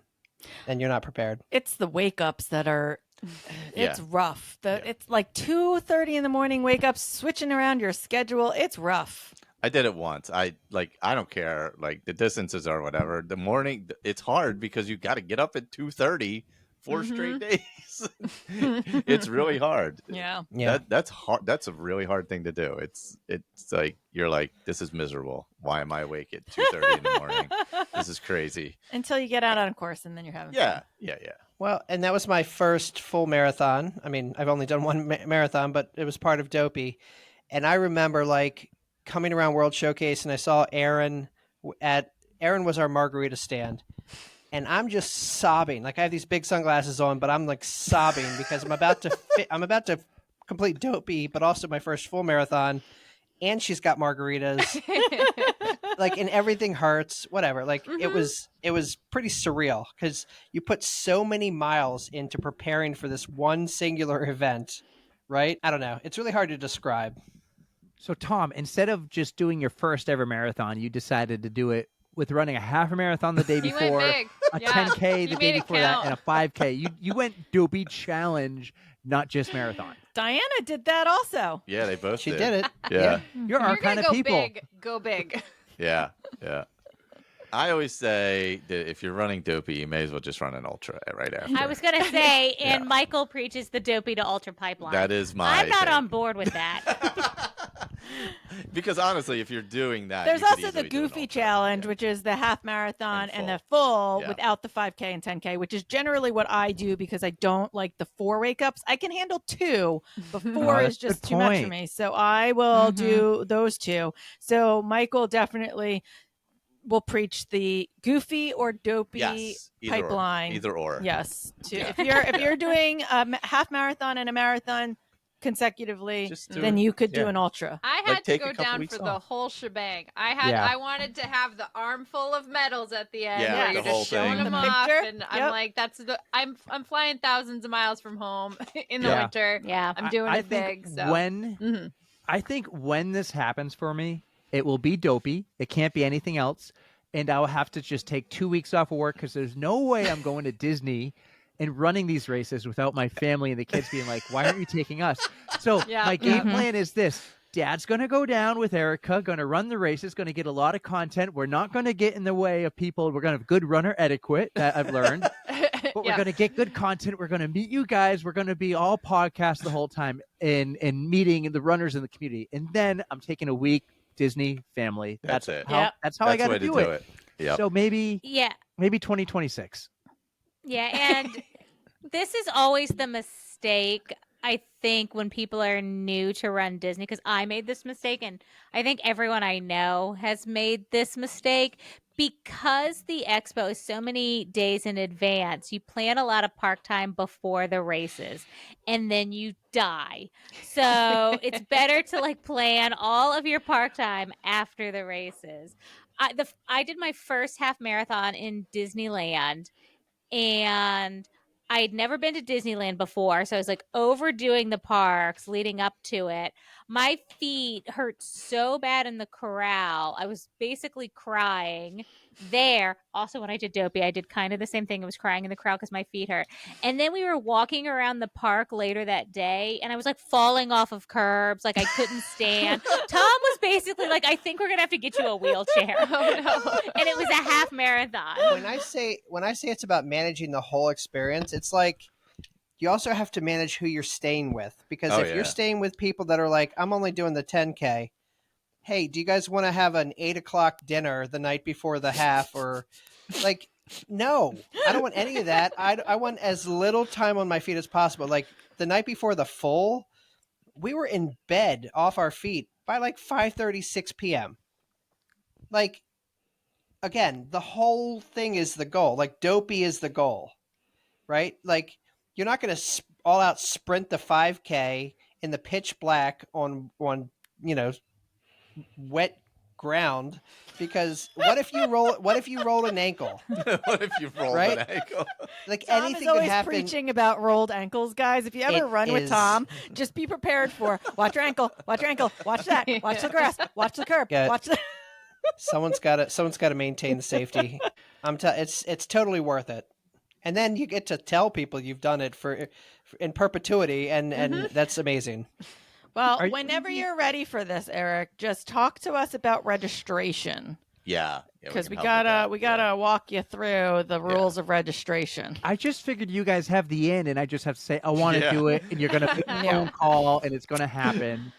you're not prepared. It's the wake-ups that are, it's rough. It's like 2:30 in the morning wake-ups, switching around your schedule. It's rough. I did it once. I don't care, like the distances or whatever. The morning, it's hard because you got to get up at 2:30 4 straight days. It's really hard. Yeah. That's hard. That's a really hard thing to do. It's like you're like, this is miserable. Why am I awake at 2:30 in the morning? This is crazy. Until you get out on a course, and then you're having fun. Yeah. Well, and that was my first full marathon. I mean, I've only done one marathon, but it was part of Dopey. And I remember like coming around World Showcase, and I saw Aaron was our margarita stand. And I'm just sobbing. Like I have these big sunglasses on, but I'm like sobbing because I'm about to complete Dopey, but also my first full marathon. And she's got margaritas. Like, and everything hurts, whatever. Like it was pretty surreal because you put so many miles into preparing for this one singular event, right? I don't know. It's really hard to describe. So Tom, instead of just doing your first ever marathon, you decided to do it with running a half a marathon the day He before, went big. a Yeah. 10K You the made day it before that, count. and a 5K. You went Dopey Challenge, not just marathon. Diana did that also. Yeah, they both She did it. Yeah. You're our You're kind gonna of go people. big. Go big. Yeah. I always say that if you're running Dopey, you may as well just run an ultra right after. I was going to say, and Michael preaches the Dopey to ultra pipeline. That is my I'm not thing. on board with that. Because honestly, if you're doing that, There's you could also the easily do an Goofy ultra. Challenge, Yeah. which is the half marathon And and the full. full Yeah. without the 5K and 10K, which is generally what I do because I don't like the 4 wake-ups. I can handle 2, but 4 that's is a good just too much for point. me. So I will do those 2. So Michael definitely will preach the Goofy or Dopey Yes, either or. pipeline. Either or. Yes. Yeah. If you're doing a half marathon and a marathon consecutively, Just do then it. you could do Yeah. an ultra. I Like, had to take a go couple down weeks for the off. whole shebang. I Yeah. wanted to have the armful of medals at the end, Yeah, where the you're whole just showing thing. them The off, picture? and I'm Yep. like, I'm flying thousands of miles from home in the Yeah. winter. Yeah. I'm doing I it think big. So when I think when this happens for me, it will be Dopey. It can't be anything else. And I will have to just take 2 weeks off of work because there's no way I'm going to Disney and running these races without my family and the kids being like, why aren't you taking us? So Yeah. my game plan is this. Dad's going to go down with Erica, going to run the races, going to get a lot of content. We're not going to get in the way of people. We're going to have good runner etiquette that I've learned. But we're going to get good content. We're going to meet you guys. We're going to be all podcasts the whole time and meeting the runners in the community. And then I'm taking a week Disney family. That's it. That's how I got the way to do it. Yep. So maybe Yeah. 2026. Yeah, and this is always the mistake, I think, when people are new to Run Disney, because I made this mistake, and I think everyone I know has made this mistake. Because the expo is so many days in advance, you plan a lot of park time before the races, and then you die. So it's better to like plan all of your park time after the races. I did my first half marathon in Disneyland, and I'd never been to Disneyland before, so I was like overdoing the parks leading up to it. My feet hurt so bad in the corral. I was basically crying there. Also, when I did Dopey, I did kind of the same thing. I was crying in the corral because my feet hurt. And then we were walking around the park later that day, and I was like falling off of curbs. Like I couldn't stand. Tom was basically like, I think we're going to have to get you a wheelchair. Oh, no. And it was a half marathon. When I say it's about managing the whole experience, it's like you also have to manage who you're staying with, because if you're staying with people that are like, I'm only doing the 10K. Hey, do you guys want to have an 8:00 dinner the night before the half? Or like, no, I don't want any of that. I want as little time on my feet as possible. Like the night before the full, we were in bed off our feet by like 5:30, 6 p.m. Like, again, the whole thing is the goal. Like Dopey is the goal, right? Like you're not going to all out sprint the 5K in the pitch black on wet ground, because what if you roll an ankle? What if you roll Right? an ankle? Like Tom anything is always could happen. preaching about rolled ankles, guys. If you ever It run with is- Tom, just be prepared for watch your ankle, watch that, watch the grass, watch the curb, Yeah. watch the. Someone's got to maintain the safety. It's totally worth it. And then you get to tell people you've done it for in perpetuity, and that's amazing. Well, Are you- whenever you're ready for this, Eric, just talk to us about registration, Yeah. because we can help with gotta that. walk you through the rules of registration. I just figured you guys have the in, and I just have to say, I want to Yeah. do it, and you're going to make a phone call, and it's going to happen.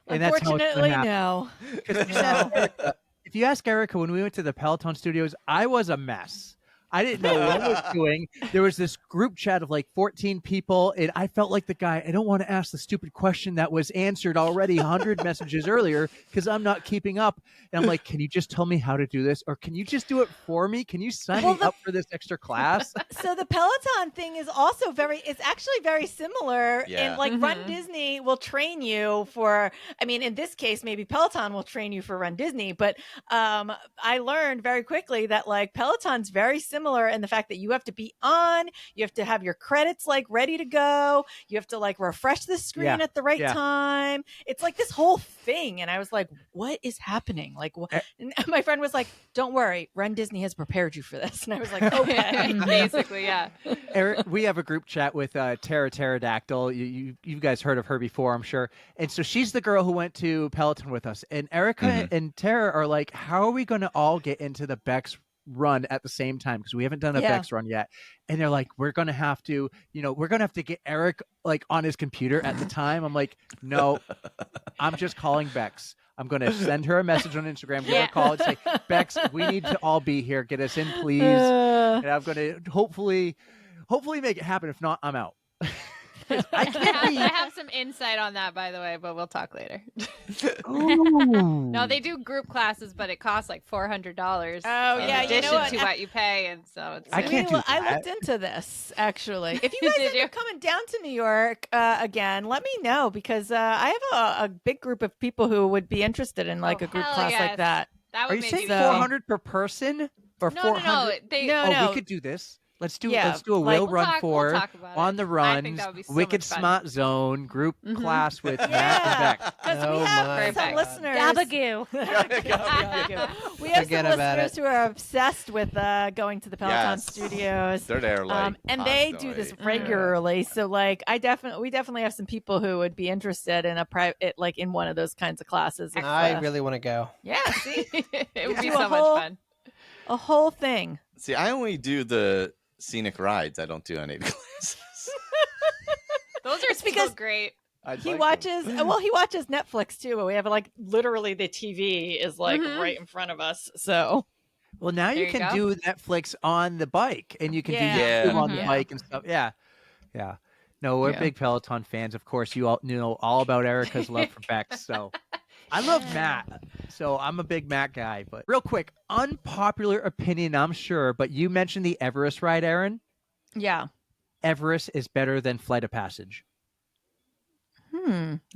And that's how it's Unfortunately, gonna happen. no. 'Cause if you ask Erica, when we went to the Peloton studios, I was a mess. I didn't know what I was doing. There was this group chat of like 14 people, and I felt like the guy, I don't want to ask the stupid question that was answered already 100 messages earlier because I'm not keeping up. And I'm like, can you just tell me how to do this? Or can you just do it for me? Can you sign me up for this extra class? So the Peloton thing is also it's actually very similar. Yeah. And like Run Disney will train you for, I mean, in this case, maybe Peloton will train you for Run Disney, but I learned very quickly that like Peloton's very similar in the fact that you have to be on, you have to have your credits like ready to go, you have to like refresh the screen at the right time. It's like this whole thing. And I was like, what is happening? Like, what? And my friend was like, don't worry, Run Disney has prepared you for this. And I was like, okay. Basically, yeah. Eric, we have a group chat with Tara Pterodactyl. You guys heard of her before, I'm sure. And so she's the girl who went to Peloton with us. And Erica and Tara are like, how are we going to all get into the Bex run at the same time? Because we haven't done a Bex run yet. And they're like, we're going to have to, get Eric like on his computer at the time. I'm like, no, I'm just calling Bex. I'm going to send her a message on Instagram, give her a call and say, Bex, we need to all be here. Get us in, please. And I'm going to hopefully make it happen. If not, I'm out. I have some insight on that, by the way, but we'll talk later. No, they do group classes, but it costs like $400. Oh, in yeah, you know addition what? to what you pay, and so it's. I can't do I that. looked into this actually. If you guys Did end up coming down to New York again, let me know, because I have a big group of people who would be interested in like Oh, a group hell class yes. like that. That Are would you make saying me so- 400 per person? Or No, 400? no, no. No, We could do this. Let's do Yeah, let's do a like- will We'll run talk- we'll for talk about on it. the I think runs, that would be so Wicked much fun. Smart Zone group Mhm. class with Matt and Yeah, Beck. because Oh we have my some God. listeners. Gabagoo. We have Forget some about listeners who are obsessed with going to the Peloton Yes. studios. They're there like and they do this constantly. regularly. So like we definitely have some people who would be interested in a private like in one of those kinds of classes. If, I really want to go. yeah, see It would be do so a much whole- fun. a whole thing. See, I only do the scenic rides. I don't do any classes. Those are It's because- so great. I'd He like them. watches well, he watches Netflix too. We have like literally the TV is like Mhm. right in front of us. So Well, now There you you can go. do Netflix on the bike, and you can Yeah. do Yeah. YouTube on the Mhm. bike and stuff. Yeah, yeah. No, we're Yeah. big Peloton fans. Of course, you all know all about Erica's love for Beck. So I love Matt. So I'm a big Matt guy. But real quick, unpopular opinion, I'm sure, but you mentioned the Everest ride, Aaron. yeah. Everest is better than Flight of Passage.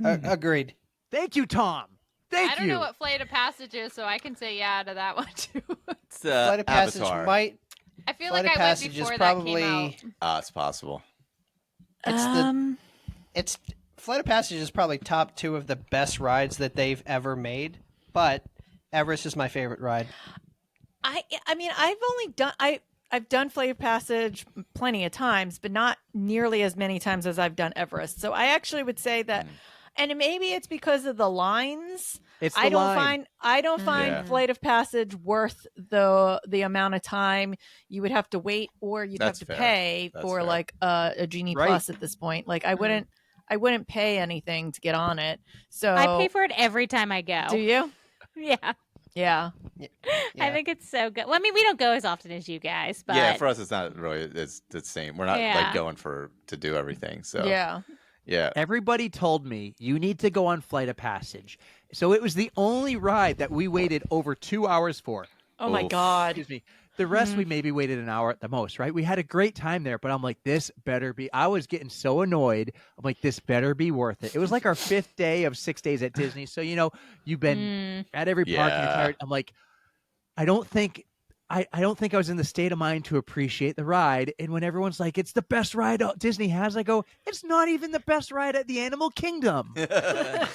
Agreed. Thank you, Tom. Thank I don't you. know what Flight of Passage is, so I can say yeah to that one too. It's Flight of Passage Avatar. might. I feel Flight like of I went Passage is before probably. that came out. It's possible. It's Flight of Passage is probably top 2 of the best rides that they've ever made, but Everest is my favorite ride. I mean I've done Flight of Passage plenty of times, but not nearly as many times as I've done Everest. So I actually would say that, and maybe it's because of the lines. It's the I don't line. find Yeah. Flight of Passage worth the amount of time you would have to wait, or you'd That's have to fair. pay That's for fair. like a Genie Right. Plus at this point. Like I wouldn't pay anything to get on it. So I pay for it every time I go. Do you? Yeah. Yeah. I Yeah. think it's so good. Well, I mean, we don't go as often as you guys, but Yeah, for us, it's not really. It's the same. We're not Yeah. like going to do everything. So Yeah. yeah. Everybody told me you need to go on Flight of Passage. So it was the only ride that we waited over 2 hours for. Oh my Oof. God. Excuse me. The rest we maybe waited an hour at the most, right? We had a great time there, but I'm like, this better be. I was getting so annoyed. I'm like, this better be worth it. It was like our 5th day of 6 days at Disney. So, you've been at every park and you're Yeah. tired. I'm like, I don't think I was in the state of mind to appreciate the ride. And when everyone's like, it's the best ride Disney has, I go, it's not even the best ride at the Animal Kingdom. I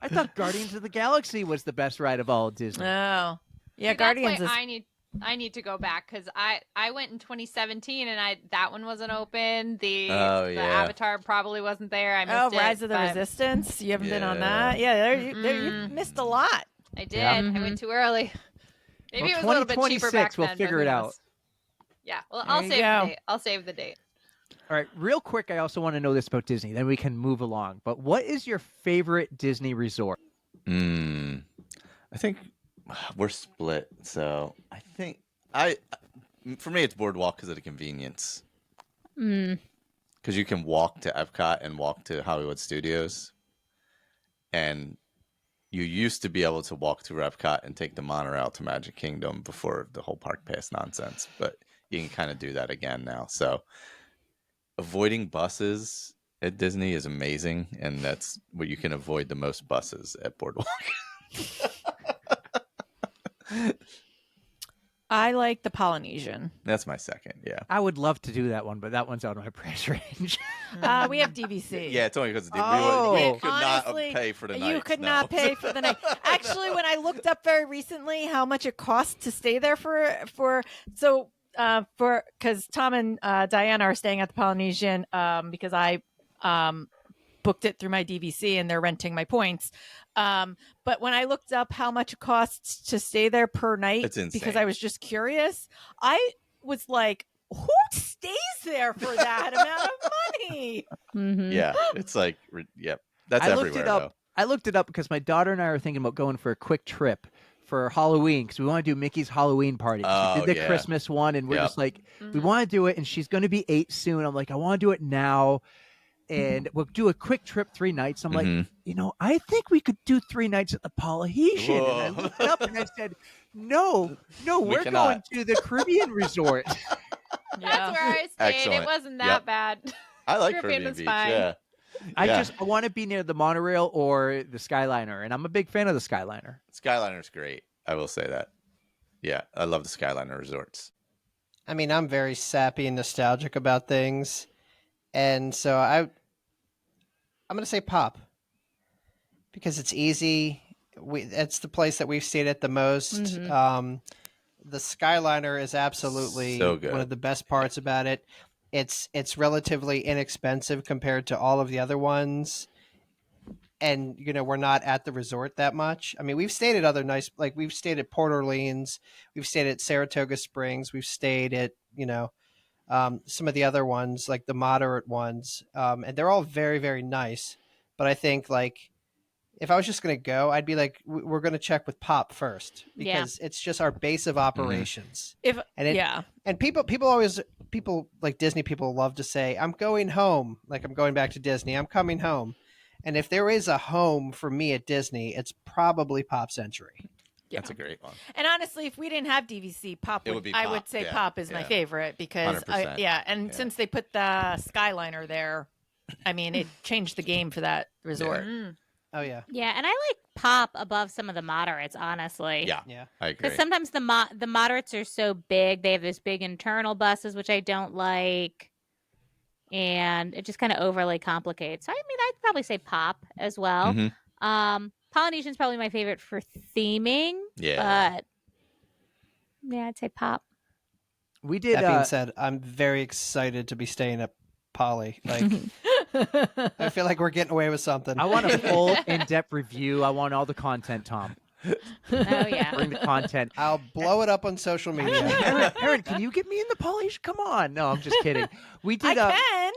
thought Guardians of the Galaxy was the best ride of all of Disney. Oh. Yeah, See, Guardians that's is why I need to go back because I went in 2017 and that one wasn't open. The Avatar probably wasn't there. I missed it. Rise of the but Resistance. You haven't been on Yeah. that? Yeah, you missed a lot. I did. Yeah. I went too early. Maybe Well, it was a little bit cheaper 2026, back we'll then, but figure who it out. knows? Yeah. Well, There I'll you save go. the date. I'll save the date. All right, real quick, I also want to know this about Disney. Then we can move along. But what is your favorite Disney resort? I think we're split. So I think for me, it's Boardwalk because of the convenience. Because you can walk to Epcot and walk to Hollywood Studios, and you used to be able to walk through Epcot and take the monorail to Magic Kingdom before the whole park pass nonsense. But you can kind of do that again now. So avoiding buses at Disney is amazing, and that's what you can avoid the most buses at Boardwalk. I like the Polynesian. That's my second. Yeah. I would love to do that one, but that one's out of my price range. We have DVC. Yeah, it's only because Oh. we could Honestly, not pay for the night. You could not pay for the night. Actually, when I looked up very recently how much it costs to stay there because Tom and Diana are staying at the Polynesian because I booked it through my DVC and they're renting my points. But when I looked up how much it costs to stay there per night, It's insane. because I was just curious, I was like, who stays there for that amount of money? Yeah, it's like, yep. That's I looked everywhere, it up. though. I looked it up because my daughter and I are thinking about going for a quick trip for Halloween because we want to do Mickey's Halloween party. Oh, We did the yeah. Christmas one, and we're Yep. just like, we want to do it, and she's going to be 8 soon. I'm like, I want to do it now, and we'll do a quick trip 3 nights. I'm like, I think we could do 3 nights at the Polynesian. And I Whoa. looked it up, and I said, no, we're going cannot. to the Caribbean resort. That's where I stayed. Excellent. It wasn't that Yep. bad. I like Caribbean Caribbean was Beach. fine. Yeah. I Yeah. want to be near the monorail or the Skyliner, and I'm a big fan of the Skyliner. Skyliner's great. I will say that. Yeah, I love the Skyliner resorts. I mean, I'm very sappy and nostalgic about things, and so I'm going to say Pop because it's easy. It's the place that we've stayed at the most. Mhm. The Skyliner is absolutely So good. one of the best parts about it. It's relatively inexpensive compared to all of the other ones. And we're not at the resort that much. I mean, we've stayed at other nice, like we've stayed at Port Orleans, we've stayed at Saratoga Springs, we've stayed at some of the other ones, like the moderate ones, and they're all very, very nice. But I think like if I was just going to go, I'd be like, we're going to check with Pop first because it's just our base of operations. And people like Disney people love to say, I'm going home. Like I'm going back to Disney. I'm coming home. And if there is a home for me at Disney, it's probably Pop Century. That's a great one. And honestly, if we didn't have DVC, Pop It would be I Pop, would say yeah, Pop is my yeah. favorite because 100%. since they put the Skyliner there, I mean, it changed the game for that resort. Oh yeah. Yeah, and I like Pop above some of the moderates, honestly. Yeah. I agree. Because sometimes the moderates are so big, they have those big internal buses, which I don't like, and it just kind of overly complicates. So I mean, I'd probably say Pop as well. Mhm. Polynesian's probably my favorite for theming. Yeah. But yeah, I'd say Pop. We did. That being said, I'm very excited to be staying at Poly. Like, I feel like we're getting away with something. I want a full in-depth review. I want all the content, Tom. Oh yeah. Bring the content. I'll blow it up on social media. Aaron, can you get me in the polish? Come on. No, I'm just kidding. We did. I can.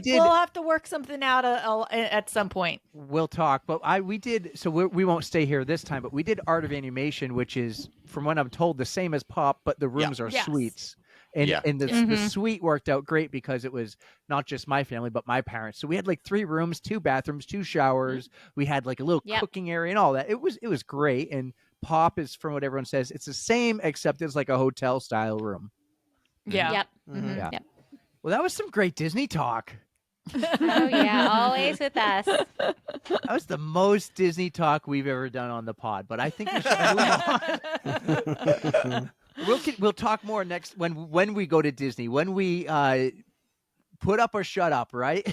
We'll have to work something out at some point. We'll talk, but we did. So we won't stay here this time. But we did Art of Animation, which is, from what I'm told, the same as Pop, but the rooms are suites. And the suite worked out great because it was not just my family, but my parents. So we had like 3 rooms, 2 bathrooms, 2 showers. We had like a little cooking area and all that. It was great. And Pop is, from what everyone says, it's the same except it's like a hotel style room. Yeah. Yep. Mhm. Yeah. Yep. Well, that was some great Disney talk. Oh yeah, always with us. That was the most Disney talk we've ever done on the pod. But I think we should move on. We'll talk more next when we go to Disney, when we put up or shut up, right?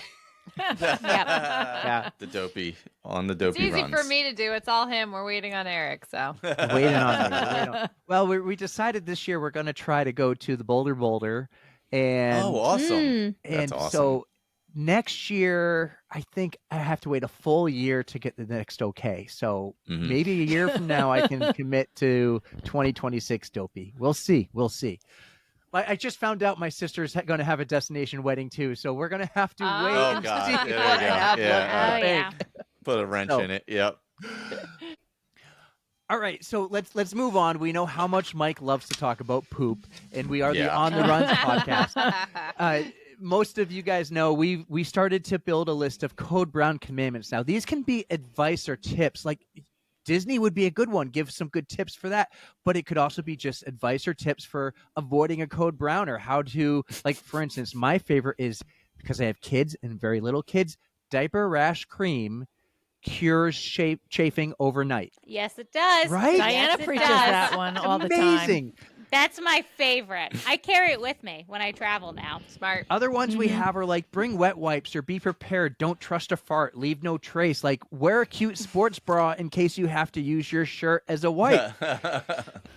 Yeah. The Dopey on the Dopey It's easy runs. for me to do. It's all him. We're waiting on Eric. So Waiting on. Well, we decided this year we're going to try to go to the Boulder, and awesome! That's and awesome. so next year I think I have to wait a full year to get the next okay. So maybe a year from now I can commit to 2026 Dopey. We'll see. I just found out my sister's going to have a destination wedding too, so we're going to have to wait and God. see There what you go. happens. Yeah. Oh yeah. Put a wrench in it. Yep. All right, so let's move on. We know how much Mike loves to talk about poop, and we are the Yeah. On the Runs podcast. Most of you guys know we started to build a list of Code Brown commandments. Now, these can be advice or tips. Like Disney would be a good one. Give some good tips for that. But it could also be just advice or tips for avoiding a Code Brown, or how to, like, for instance, my favorite is, because I have kids and very little kids, diaper rash cream cures chafing overnight. Yes, it does. Right? Diana Yes, it preaches does. that one all the time. Amazing. That's my favorite. I carry it with me when I travel now. smart. Other ones we have are like, bring wet wipes or be prepared. Don't trust a fart. Leave no trace. Like, wear a cute sports bra in case you have to use your shirt as a wipe.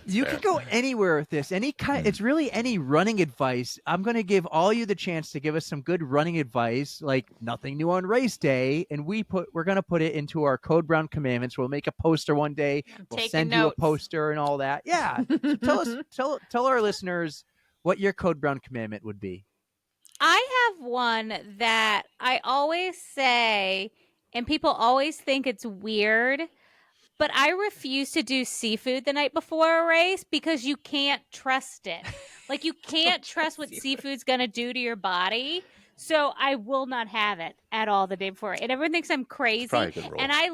You can go anywhere with this. It's really any running advice. I'm going to give all you the chance to give us some good running advice, like nothing new on race day. And we're going to put it into our Code Brown commandments. We'll make a poster one day. We'll taking send you notes. a poster and all that. Yeah. So tell our listeners what your Code Brown commandment would be. I have one that I always say, and people always think it's weird, but I refuse to do seafood the night before a race because you can't trust it. Like, you can't trust what seafood's going to do to your body. So I will not have it at all the day before. And everyone thinks I'm crazy. Probably a good rule. And I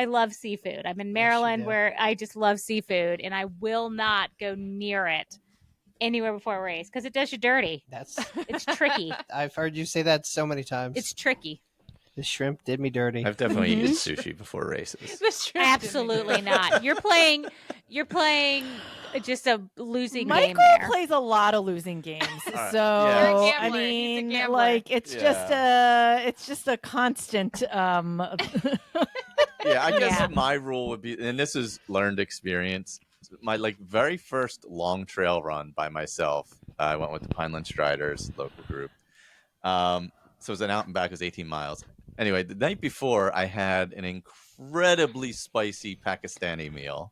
love seafood. I'm in Maryland where I just love seafood, and I will not go near it anywhere before a race because it does you dirty. It's tricky. I've heard you say that so many times. It's tricky. The shrimp did me dirty. I've definitely eaten sushi before races. Absolutely not. You're playing You're playing just a losing game Michael there. plays a lot of losing games, right. so Yeah. You're a I gambler. He's a mean, gambler. like it's just a constant. Yeah, I guess Yeah. my rule would be, and this is learned experience. My very first long trail run by myself, I went with the Pineland Striders local group. So it was an out and back. It was 18 miles. Anyway, the night before, I had an incredibly spicy Pakistani meal.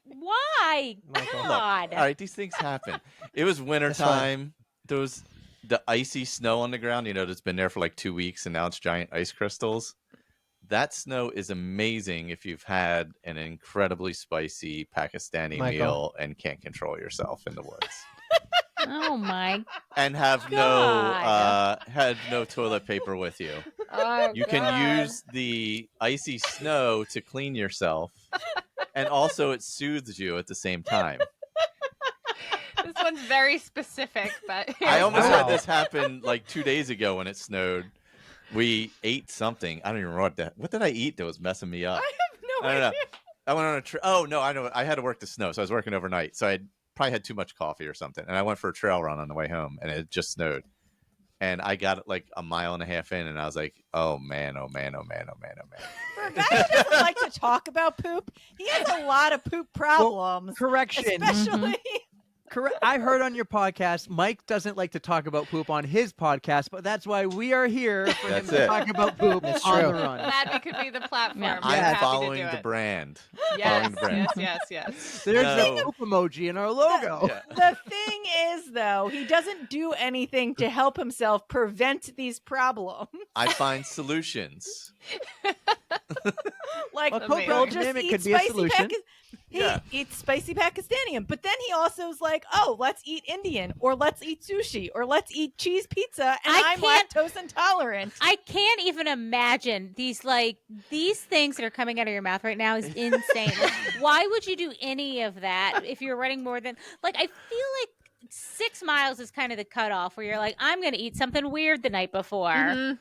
Why? Michael. Look, God. all right, these things happen. It was wintertime. There was the icy snow on the ground. That's been there for like 2 weeks, and now it's giant ice crystals. That snow is amazing if you've had an incredibly spicy Pakistani Michael. meal and can't control yourself in the woods. Oh my. And have God. had no toilet paper with you. Oh, You can use the icy snow to clean yourself, and also it soothes you at the same time. This one's very specific, but I almost Wow. had this happen like 2 days ago when it snowed. We ate something. I don't even remember what did I eat that was messing me up. I don't know. I went on a oh no, I know. I had to work the snow, so I was working overnight. So I probably had too much coffee or something, and I went for a trail run on the way home, and it just snowed. And I got like a mile and a half in, and I was like, "Oh man, oh man, oh man, oh man, oh man." For a guy who doesn't like to talk about poop, he has a lot of poop problems. Correction. Especially, Correct. I heard on your podcast, Mike doesn't like to talk about poop on his podcast, but that's why we are here for him That's to it. talk about poop That's on true. the run. glad we could be the platform. Yeah. We're I'm happy following to do the it. brand. Yes, Following the brand. yes. There's No. the poop emoji in our logo. Yeah. the thing is, though, he doesn't do anything to help himself prevent these problems. I find solutions. Like A poop he'll just epidemic eat could be a spicy solution. He Yeah. eats spicy Pakistani, but then he also is like, "Oh, let's eat Indian, or let's eat sushi, or let's eat cheese pizza," and I I'm can't- lactose intolerant. I can't even imagine these things that are coming out of your mouth right now is insane. Like, why would you do any of that if you're running more than I feel like 6 miles is kind of the cutoff where you're like, I'm gonna eat something weird the night before. Mhm.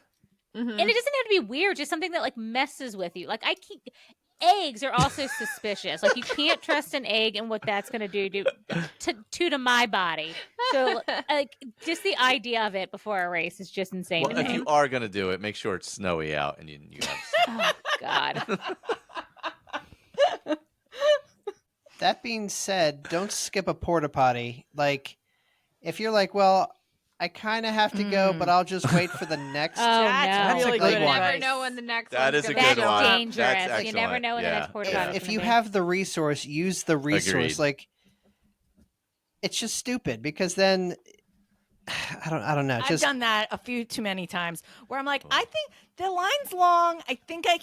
And it doesn't have to be weird, just something that messes with you. Eggs are also suspicious. You can't trust an egg and what that's going to do to my body. So, just the idea of it before a race is just insane Well, to if me. you are going to do it, make sure it's snowy out and you have. Oh God. That being said, don't skip a porta potty. If you're like, well, I kind of have to go, but I'll just wait for the next. Oh, That's no. really a good good You one. never advice. know when the next That one's is a gonna good That's show one. up. dangerous. That's You never excellent. know when the Yeah. next porta potty is If gonna you be. have the resource, use the resource. Agreed. It's just stupid because then I don't know. I've done that a few too many times where I'm like, I think the line's long. I think I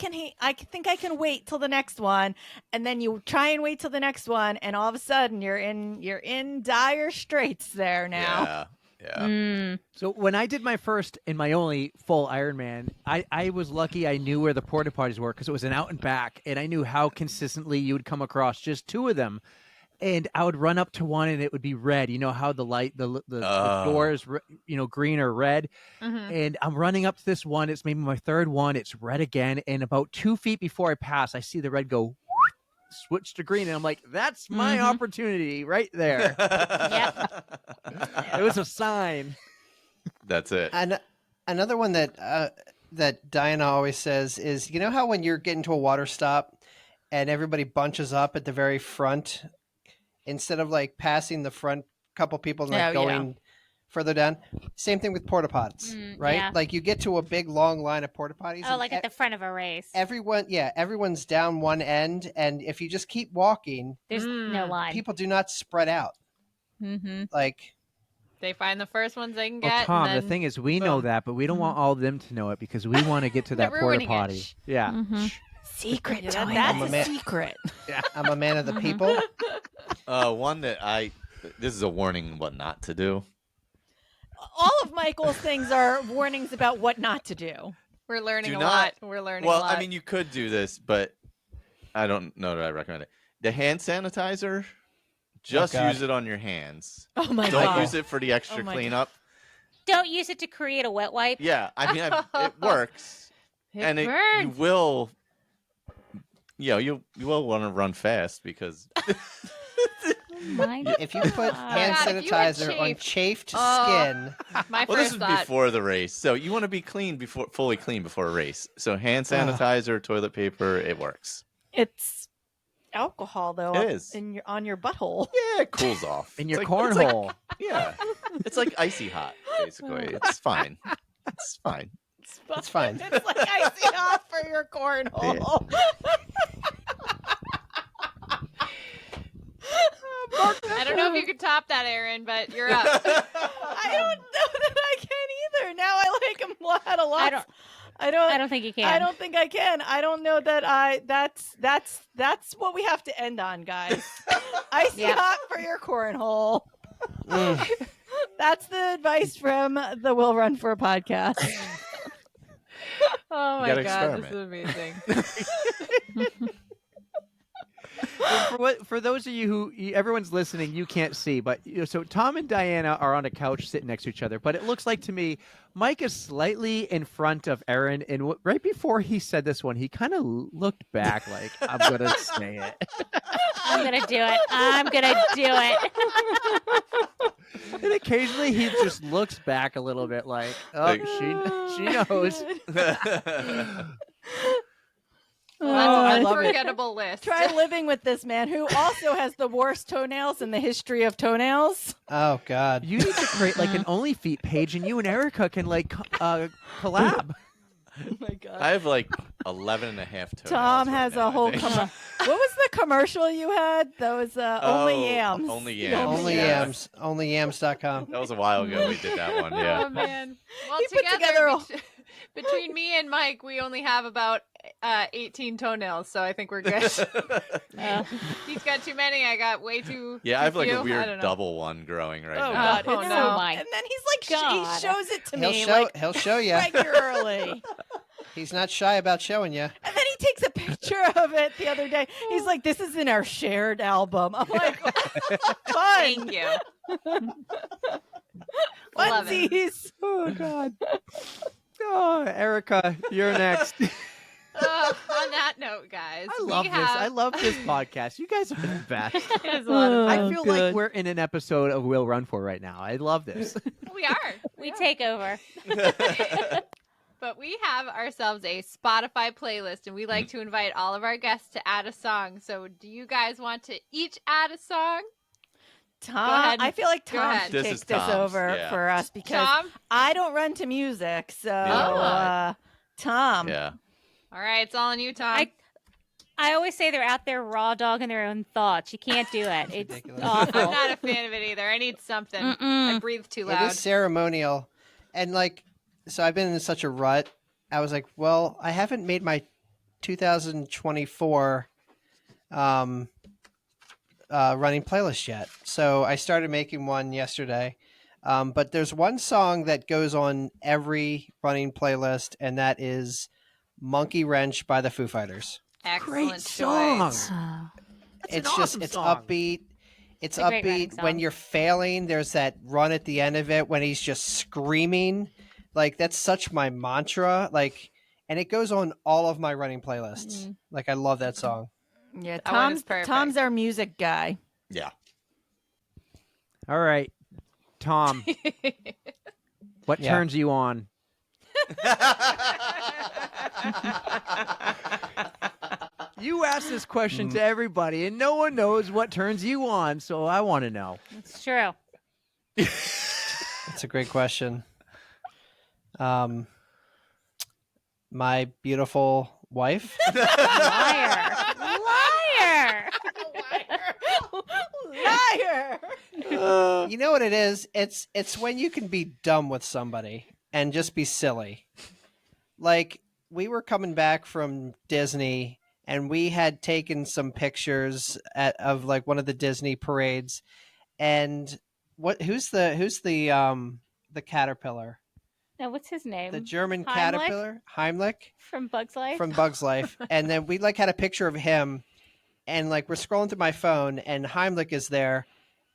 can wait till the next one, and then you try and wait till the next one, and all of a sudden you're in dire straits there now. Yeah. Mm. So when I did my first and my only full Ironman, I was lucky I knew where the porta potties were because it was an out and back, and I knew how consistently you would come across just two of them. And I would run up to one, and it would be red. You know how the light, the door is, green or red. Mhm. And I'm running up to this one. It's maybe my third one. It's red again. And about 2 feet before I pass, I see the red go switch to green, and I'm like, "That's my opportunity right there." It was a sign. That's it. And another one that Diana always says is, you know how when you're getting to a water stop and everybody bunches up at the very front instead of passing the front couple people and going further down? Same thing with porta potties, right? yeah. You get to a big long line of porta potties. Oh, and at the front of a race. everyone's down one end, and if you just keep walking, There's no line. people do not spread out. Mm-hmm. They find the first ones they can Well, get. Tom, and the then, thing is, we know boom. that, but we don't want all of them to know it because we want to get to that They're porta ruining it. potty. Shh. Yeah. Mm-hmm. Secret, I'm that's a a man. secret. I'm a man of the people. One that this is a warning what not to do. All of Michael's things are warnings about what not to do. We're learning Do a not- lot. We're learning a Well, lot. I mean, you could do this, but I don't know that I recommend it. The hand sanitizer, just God. use it on your hands. Oh my Don't god! use it for the extra Oh my cleanup. Don't use it to create a wet wipe. Yeah, I mean, it works, It and you burns. will you will want to run fast because My If you put hand God, if you had sanitizer on chafed- chafed Oh. skin, My well, this first is thought. before the race, so you want to be fully clean before a race. So hand sanitizer, toilet paper, it works. It's alcohol though. It up is. on your butthole. Yeah, it cools off In your It's like- it's cornhole. like- yeah, it's like icy hot, basically. It's fine. It's fine. it's fine. It's like icy hot for your cornhole. I don't know if you could top that, Aaron, but you're up. I don't know that I can either. Now I like him had a lot. I don't think you can. I don't think I can. I don't know that that's what we have to end on, guys. Icy Yep. hot for your cornhole. Mm. That's the advice from the Will Run for a podcast. Oh my gotta god, this experiment. is amazing. For those of you who everyone's listening, you can't see, but so Tom and Diana are on a couch sitting next to each other. But it looks like to me, Mike is slightly in front of Aaron, and right before he said this one, he kind of looked back like, "I'm gonna say it." I'm gonna do it. I'm gonna do it. And occasionally he just looks back a little bit like, "Oh, Like- she knows." Oh, I That's love an it. unforgettable list. Try living with this man who also has the worst toenails in the history of toenails. Oh God. You need to create like an OnlyFeet page, and you and Erica can like collab. Oh my god. I have like 11 and a half toenails. Tom right has now, a whole I think. What was the commercial you had? That was Only Oh, Yams. Only Yams. Only yeah. Yams. Onlyyams.com. That was a while ago we did that one. Yeah. Oh man. Well, He put together a- between me and Mike, we only have about 18 toenails, so I think we're good. He's got too many. I got way too. Yeah, I have like few. a I weird don't know. double one growing right Oh now. god. Oh, It's no. so- Oh, my and then he's like God. he shows it to He'll me show. like He'll show you. regularly. He's not shy about showing you. And then he takes a picture of it the other day. He's like, "This is in our shared album." I'm like, "Fine, Thank you. Love it. onesies." Oh God. Oh, Erica, you're next. On that note, guys, I love we this. have... I love this podcast. You guys are the best. It's a lot of I fun. feel like we're in an episode of Will Run For right now. I love this. We are. We take over. But we have ourselves a Spotify playlist, and we like to invite all of our guests to add a song. So, do you guys want to each add a song? Tom, ahead. I feel like Go Tom ahead. should This take is this Tom's, over yeah. for us because Tom? I don't run to music. So, Yeah. Tom, Yeah. All right, it's all on you, Tom. I always say they're out there raw dogging their own thoughts. You can't do it. It's Ridiculous. I'm awful. not a fan of it either. I need something. I Mm-mm. breathe too It loud. is ceremonial, and like, so I've been in such a rut. I was like, well, I haven't made my 2024 running playlist yet, so I started making one yesterday. But there's one song that goes on every running playlist, and that is "Monkey Wrench" by the Foo Fighters. Excellent Great song. choice. That's an awesome It's song. upbeat. It's a great running upbeat when song. you're failing. There's that run at the end of it when he's just screaming. Like, that's such my mantra. Like, and it goes on all of my running playlists. Like, I love that song. yeah, That one is Tom's perfect. Tom's our music guy. Yeah. All right, Tom. What Yeah. turns you on? You ask this question to everybody, and no one knows what turns you on. So I want to know. It's true. That's a great question. My beautiful wife. Liar. Liar. Liar. You know what it is? It's when you can be dumb with somebody and just be silly. Like, we were coming back from Disney and we had taken some pictures of like one of the Disney parades, and who's the caterpillar? Now, what's his name? The German Heimlich? caterpillar? Heimlich? From Bug's Life? From Bug's Life. And then we like had a picture of him, and like we're scrolling through my phone and Heimlich is there,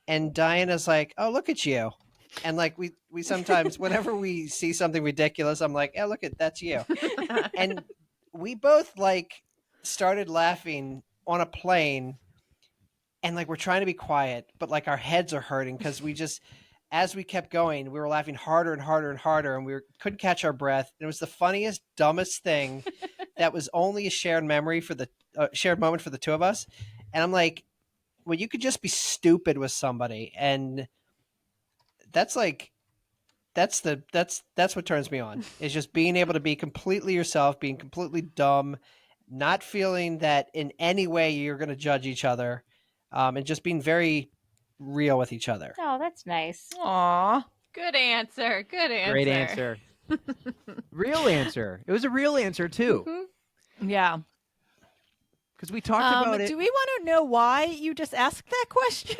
and Diana's like, "Oh, look at you." And like we sometimes whenever we see something ridiculous, I'm like, "Oh, look at that's you." And we both like started laughing on a plane, and like we're trying to be quiet, but like our heads are hurting because we just, as we kept going, we were laughing harder and harder and harder, and couldn't catch our breath. And it was the funniest, dumbest thing that was only a shared memory for the shared moment for the two of us. And I'm like, well, you could just be stupid with somebody, and that's like, that's what turns me on, is just being able to be completely yourself, being completely dumb, not feeling that in any way you're going to judge each other, and just being very real with each other. Oh, that's nice. Aw. Good answer. Good answer. Great answer. Real answer. It was a real answer too, Yeah. because we talked about it. Do we want to know why you just asked that question?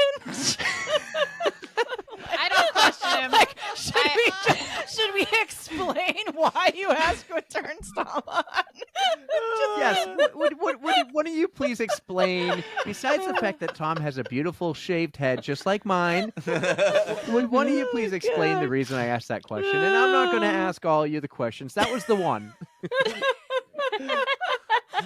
I don't question him. Like, should we explain why you asked what turns Tom on? Yes. Would one of you please explain, besides the fact that Tom has a beautiful shaved head just like mine, would one of you please explain the reason I asked that question? And I'm not going to ask all you the questions. That was the one.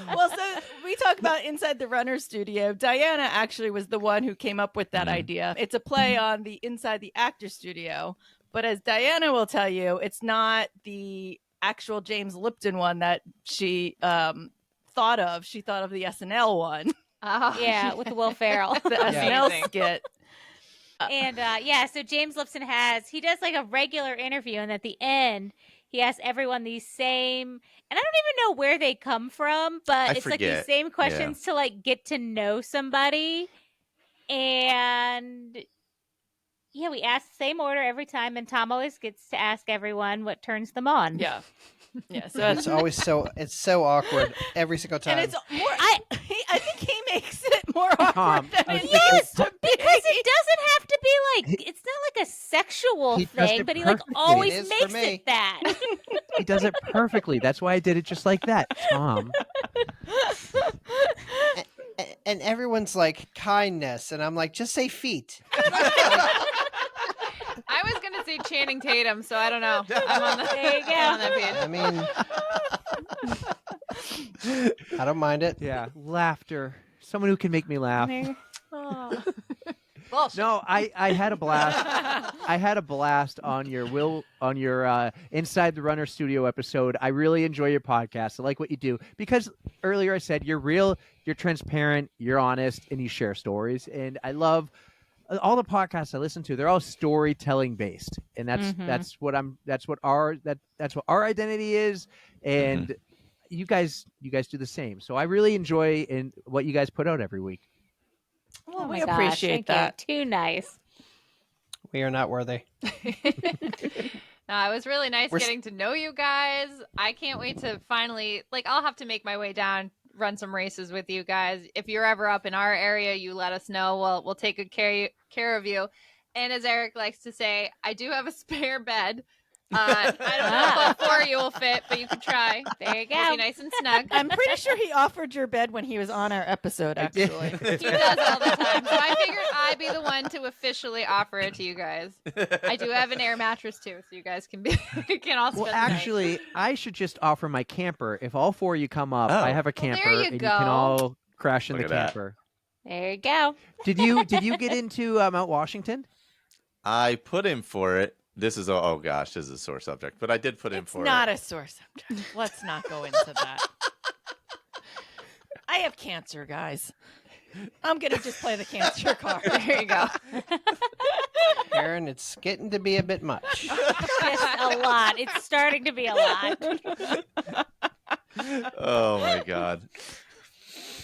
Well, so we talk about Inside the Runner Studio. Diana actually was the one who came up with that idea. It's a play on the Inside the Actor Studio. But as Diana will tell you, it's not the actual James Lipton one that she thought of. She thought of the SNL one. Oh, Yeah, with Will Ferrell. The SNL Amazing. skit. And so James Lipton he does like a regular interview, and at the end he asks everyone these same, and I don't even know where they come from, but it's like these forget. same questions to like get to know somebody. And yeah, we ask the same order every time, and Tom always gets to ask everyone what turns them on. Yeah. Yeah. So It's always it's so awkward every single time. and it's more. I think he makes it more awkward than it Yes, needs to be. because it doesn't have to be like, it's not like a sexual He does thing, it but he like perfectly. always It is for makes me. it that. He does it perfectly. That's why I did it just like that, Tom. And everyone's like, kindness, and I'm like, just say feet. I was going to say Channing Tatum, so I don't know. I'm on the, There you go. I'm on that page. I mean, I don't mind it. Yeah, laughter. Someone who can make me laugh. Bullshit. No, I had a blast. I had a blast on your Inside the Runner Studio episode. I really enjoy your podcast. I like what you do because earlier I said you're real, you're transparent, you're honest, and you share stories. And I love all the podcasts I listen to. They're all storytelling based, and that's what our identity is. And you guys do the same. So I really enjoy what you guys put out every week. Well, Oh we my gosh, appreciate thank that. you. Too nice. We are not worthy. No, it was really nice getting to know you guys. I can't wait to finally, I'll have to make my way down, run some races with you guys. If you're ever up in our area, you let us know. We'll take good care of you. And as Eric likes to say, I do have a spare bed. I don't know if all four of you will fit, but you can try. There you It'll go. be nice and snug. I'm pretty sure he offered your bed when he was on our episode, actually. He does all the time. So I figured I'd be the one to officially offer it to you guys. I do have an air mattress too, so you guys can can all spend Well, the night. actually, I should just offer my camper. If all four of you come up, Oh. I have a Well, there camper, you and go. you can all crash in Look the at that. camper. There you go. Did you get into Mount Washington? I put in for it. This is oh gosh, this is a sore subject, but I did put in It's for not it. a sore subject. Let's not go into that. I have cancer, guys. I'm going to just play the cancer card. There you go. Aaron, it's getting to be a bit much. Just a lot. It's starting to be a lot. Oh my god.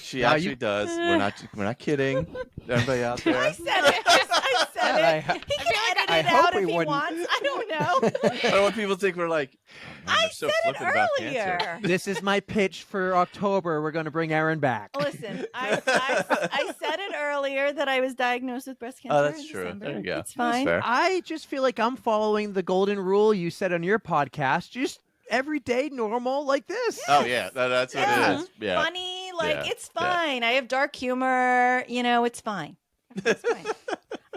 She Now actually does. We're not kidding. Everybody out there. I said it. I said it. He can edit I it hope out we if he wouldn't. wants. I don't know. I don't want people to think we're like, oh, man, I they're so said it flippant about cancer. earlier. This is my pitch for October. We're going to bring Aaron back. Listen, I said it earlier that I was diagnosed with breast cancer. Oh, that's in true. December. There you go. It's fine. That's fair. I just feel like I'm following the golden rule you said on your podcast. Just everyday normal like this. Oh yeah, that's what Yeah. it is. Yeah. Funny, like Yeah. it's Yeah. fine. I have dark humor. It's fine. It's fine.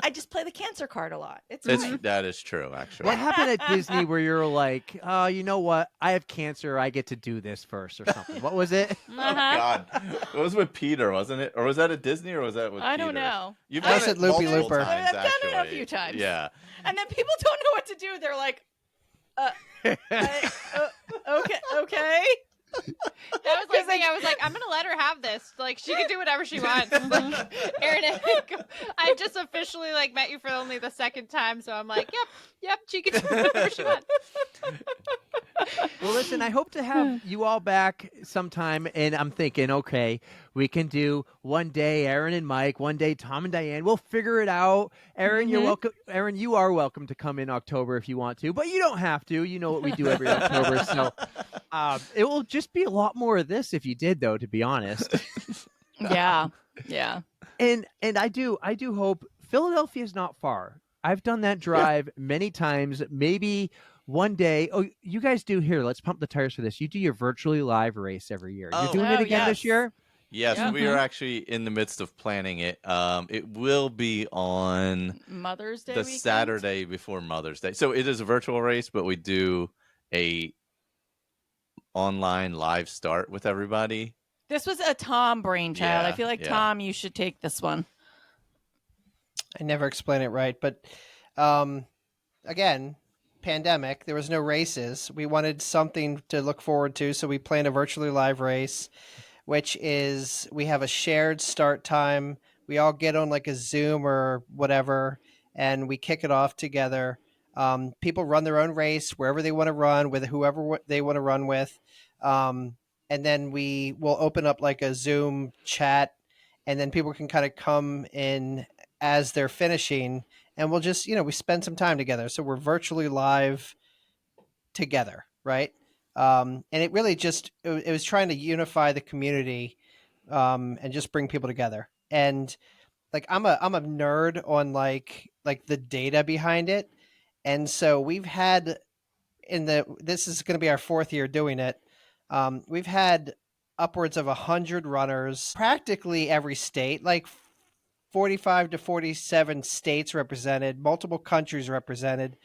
I just play the cancer card a lot. It's It's fine. that is true, actually. What happened at Disney where you're like, oh, you know what? I have cancer. I get to do this first or something. What was it? Oh God, it was with Peter, wasn't it? Or was that at Disney, or was that with I Peter? don't know. You've That's done at it Loopy multiple Looper. times, I've done it a actually. few times. Yeah. And then people don't know what to do. They're like, okay. That was like me. I was like, I'm gonna let her have this. Like, she can do whatever she wants. Like, Erin, I just officially like met you for only the second time, so I'm like, yep, she can do whatever she wants. Well, listen, I hope to have you all back sometime. And I'm thinking, okay, we can do one day Aaron and Mike, one day Tom and Diane. We'll figure it out. Aaron, you're welcome. Aaron, you are welcome to come in October if you want to, but you don't have to. You know what we do every October. So it will just be a lot more of this if you did, though, to be honest. Yeah. And I do hope Philadelphia is not far. I've done that drive many times. Maybe one day. Oh, you guys do here. Let's pump the tires for this. You do your virtually live race every year. You're doing it again this year? Yes, Yeah. we are actually in the midst of planning it. It will be on Mother's Day the weekend? Saturday before Mother's Day. So it is a virtual race, but we do a online live start with everybody. This was a Tom brainchild. I feel like, Yeah. Tom, you should take this one. I never explain it right, but again, pandemic, there was no races. We wanted something to look forward to, so we planned a virtually live race, which is we have a shared start time. We all get on like a Zoom or whatever, and we kick it off together. People run their own race wherever they want to run with whoever they want to run with. And then we will open up like a Zoom chat, and then people can kind of come in as they're finishing, and we'll just, we spend some time together. So we're virtually live together, right? And it really just, it was trying to unify the community and just bring people together. And like, I'm a nerd on like the data behind it. And so we've had this is going to be our 4th year doing it. We've had upwards of 100 runners, practically every state, like 45 to 47 states represented, multiple countries represented.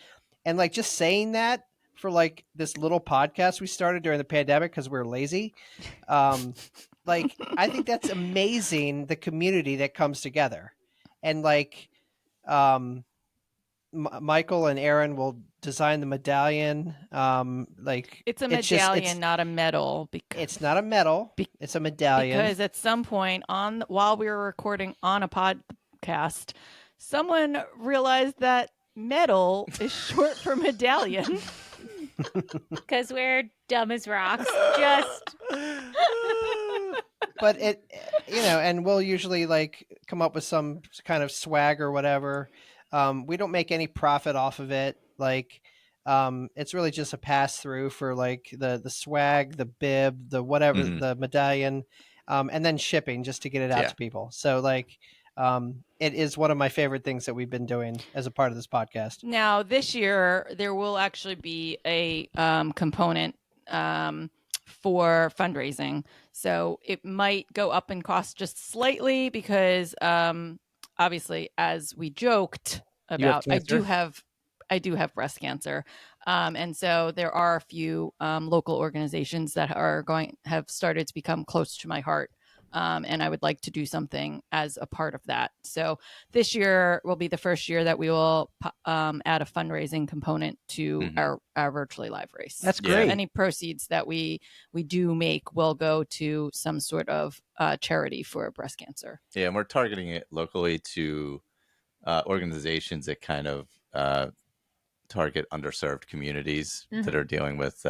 And like just saying that for like this little podcast we started during the pandemic because we're lazy. Like, I think that's amazing, the community that comes together. And like, Michael and Aaron will design the medallion. Like It's a medallion, not a medal. It's not a medal. It's a medallion. Because at some point while we were recording on a podcast, someone realized that medal is short for medallion. Because we're dumb as rocks. Just But it, and we'll usually like come up with some kind of swag or whatever. We don't make any profit off of it. Like, it's really just a pass through for like the swag, the bib, the whatever, the medallion, and then shipping just to get it out to people. So like, it is one of my favorite things that we've been doing as a part of this podcast. Now, this year, there will actually be a component for fundraising. So it might go up in cost just slightly because obviously, as we joked about, I do have breast cancer. And so there are a few local organizations that have started to become close to my heart. And I would like to do something as a part of that. So this year will be the first year that we will add a fundraising component to our virtually live race. That's great. So any proceeds that we do make will go to some sort of charity for breast cancer. Yeah, and we're targeting it locally to organizations that kind of target underserved communities that are dealing with,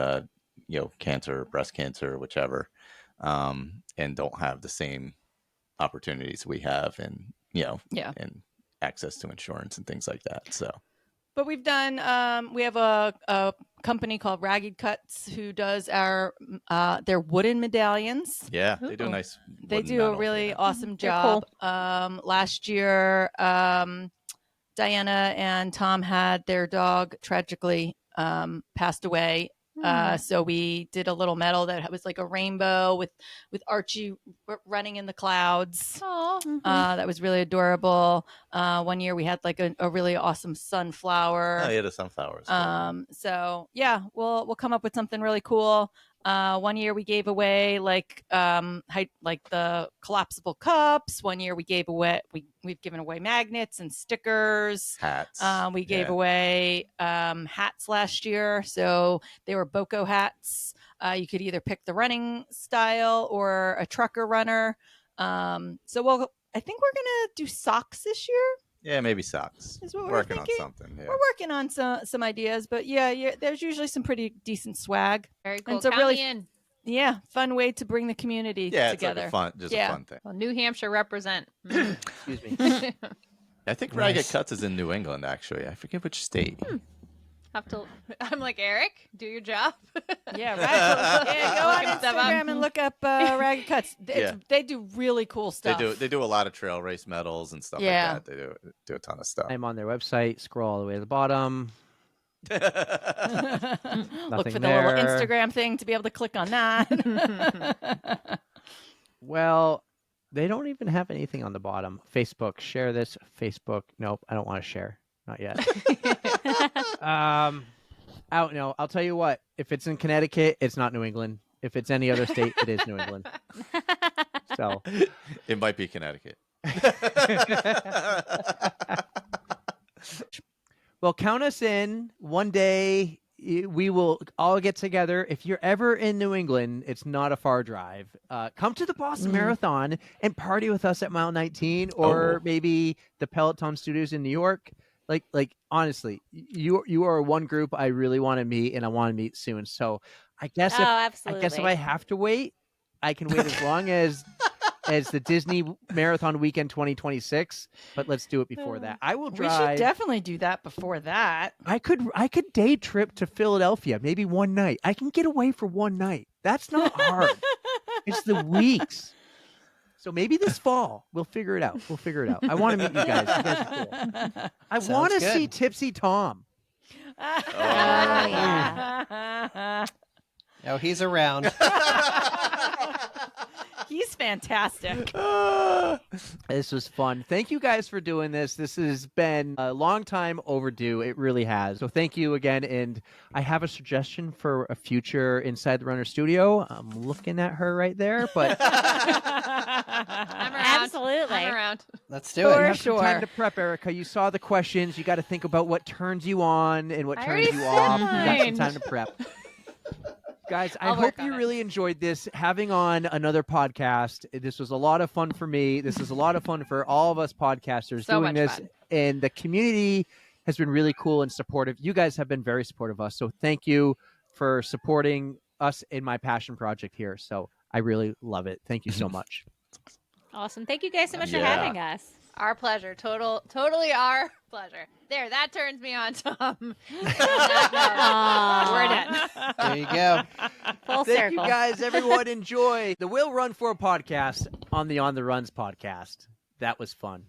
cancer, breast cancer, whichever. And don't have the same opportunities we have, and and access to insurance and things like that. So, but we've done. We have a company called Ragged Cuts who does their wooden medallions. Yeah, they do a nice. They do a really awesome job. Cool. Last year, Diana and Tom had their dog tragically passed away So we did a little medal that was like a rainbow with Archie running in the clouds. Oh, That was really adorable. One year we had like a really awesome sunflower. Oh, yeah, the sunflowers. So yeah, we'll come up with something really cool. One year we gave away like the collapsible cups. One year we gave away we've given away magnets and stickers. Hats. We gave away hats last year, so they were Boko hats. You could either pick the running style or a trucker runner. I think we're gonna do socks this year. Yeah, maybe socks. Is what we're Working on thinking. something. Yeah. We're working on some ideas, but yeah, there's usually some pretty decent swag. very cool. It's a Count really me in. fun way to bring the community Yeah, it's together. like a fun thing. Well, New Hampshire represent. Excuse me. I think Ragged Cuts is in New England, actually. I forget which state. Have to. I'm like, Eric, do your job. Yeah, go on Looking stuff up. Instagram and look up Ragged Cuts. They do really cool stuff. They do a lot of trail race medals and stuff Yeah. like that. They do a ton of stuff. I'm on their website. Scroll all the way to the bottom. Look Nothing for the there. little Instagram thing to be able to click on that. Well, they don't even have anything on the bottom. Facebook, share this. Facebook, nope, I don't want to share. Not yet. No, I'll tell you what. If it's in Connecticut, it's not New England. If it's any other state, it is New England. So It might be Connecticut. well, count us in. One day we will all get together. If you're ever in New England, it's not a far drive. Come to the Boston Marathon and party with us at Mile 19, or maybe the Peloton Studios in New York. Like honestly, you are one group I really want to meet, and I want to meet soon. So I guess if I have to wait, I can wait as long as the Disney Marathon Weekend 2026. But let's do it before that. I will drive. We should definitely do that before that. I could day trip to Philadelphia, maybe one night. I can get away for one night. That's not hard. It's the weeks. So maybe this fall we'll figure it out. I want to meet you guys. You guys are cool. I want to see Tipsy Tom. yeah. No, he's around. He's fantastic. This was fun. Thank you guys for doing this. This has been a long time overdue. It really has. So thank you again. And I have a suggestion for a future Inside the Runner studio. I'm looking at her right there, but I'm around. Absolutely. I'm around. Let's do you it. have some time to prep, Erica. You saw the questions. You got to think about what turns you on and what I turns already you off. You got some signed. time to prep. Guys, I I'll hope work on you it. really enjoyed this, having on another podcast. This was a lot of fun for me. This is a lot of fun for all of us podcasters So doing much this. fun. And the community has been really cool and supportive. You guys have been very supportive of us. So thank you for supporting us in my passion project here. So I really love it. Thank you so much. Awesome. Thank you guys so much for Yeah. having us. Our pleasure. Totally our pleasure. There, that turns me on, Tom. Aw. We're done. There you go. Full Thank circle. you guys. Everyone enjoy the Will Run For podcast on the On the Runs podcast. That was fun.